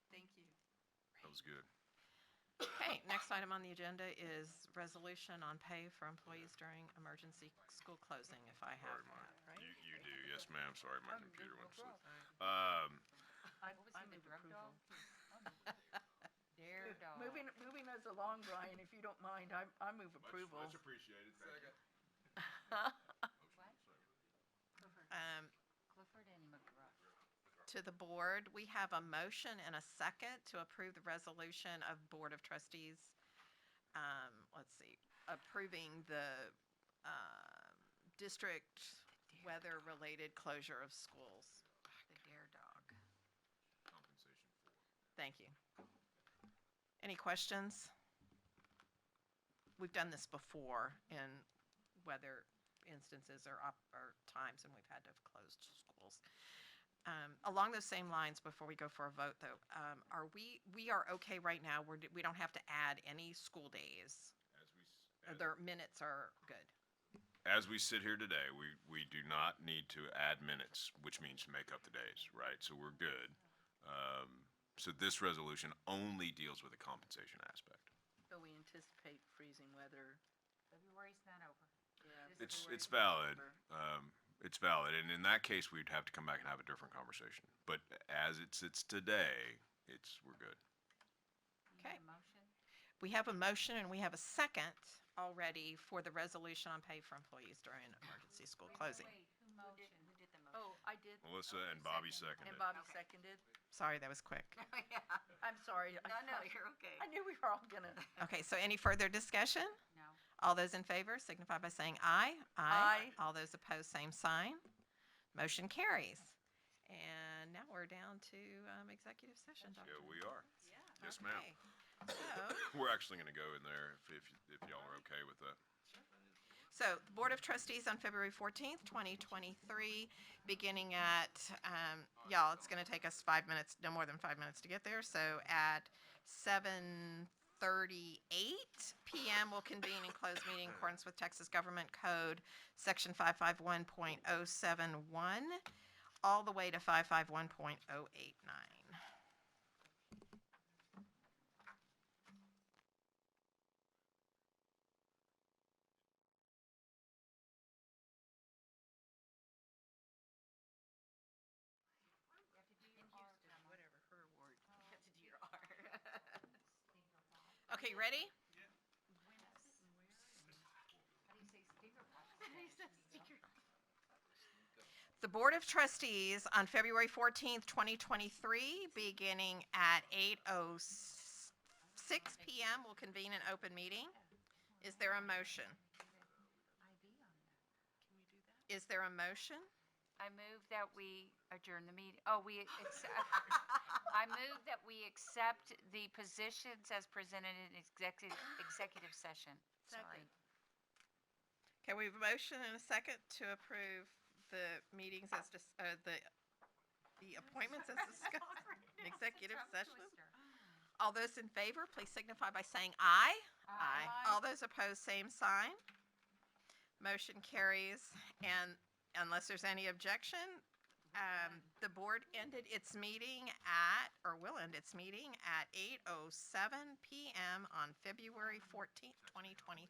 Thank you. That was good. Okay, next item on the agenda is resolution on pay for employees during emergency school closing, if I have Sorry, that, right? You do. Yes, ma'am. Sorry, my computer went to sleep. What was he, the drug dog? Dare dog. Moving us along, Brian, if you don't mind, I move approval. Much appreciated. Thank you. Clifford and McGruff. To the board, we have a motion and a second to approve the resolution of Board of Trustees. Let's see, approving the district weather-related closure of schools. The dare dog. Compensation for. Thank you. Any questions? We've done this before in weather instances or times when we've had to have closed schools. Along those same lines, before we go for a vote, though, we are okay right now. We don't have to add any school days. Their minutes are good. As we sit here today, we do not need to add minutes, which means make up the days, right? So we're good. So this resolution only deals with the compensation aspect. So we anticipate freezing weather. February's not over. Yeah, It's valid. It's valid, and in that case, we'd have to come back and have a different conversation. But as it sits today, we're good. You Okay. need a motion? We have a motion and we have a second already for the resolution on pay for employees during emergency school closing. Wait, who motioned? Who did the motion? Oh, I did. Melissa and Bobby second. seconded. And Bobby Okay. seconded. Sorry, that was quick. Yeah. I'm sorry. No, you're okay. I knew we were all gonna. Okay, so any further discussion? No. All those in favor signify by saying aye. Aye. All those opposed, same sign. Motion carries. And now we're down to executive session, Dr. Yeah, we are. Yeah. Yes, ma'am. Okay. So, We're actually going to go in there if y'all are okay with that. So, the Board of Trustees on February 14th, 2023, beginning at, y'all, it's going to take us 5 minutes, no more than 5 minutes to get there. So, at 7:38 p.m., we'll convene in closed meeting in accordance with Texas Government Code, Section 551.071, all the way to 551.089. Whatever her word. You have to do your R. Okay, ready? How do you say stinger? The Board of Trustees on February 14th, 2023, beginning at 8:06 p.m., will convene an open meeting. Is there a motion? IV on that. Can we do that? Is there a motion? I move that we adjourn the meeting. Oh, I move that we accept the positions as presented in executive session. Sorry. Okay, we have a motion and a second to approve the meetings as, the appointments as discussed in executive session. All those in favor, please signify by saying aye. Aye. All those opposed, same sign. Motion carries, and unless there's any objection, the board ended its meeting will end its meeting at 8:07 p.m. on February 14th, 2023.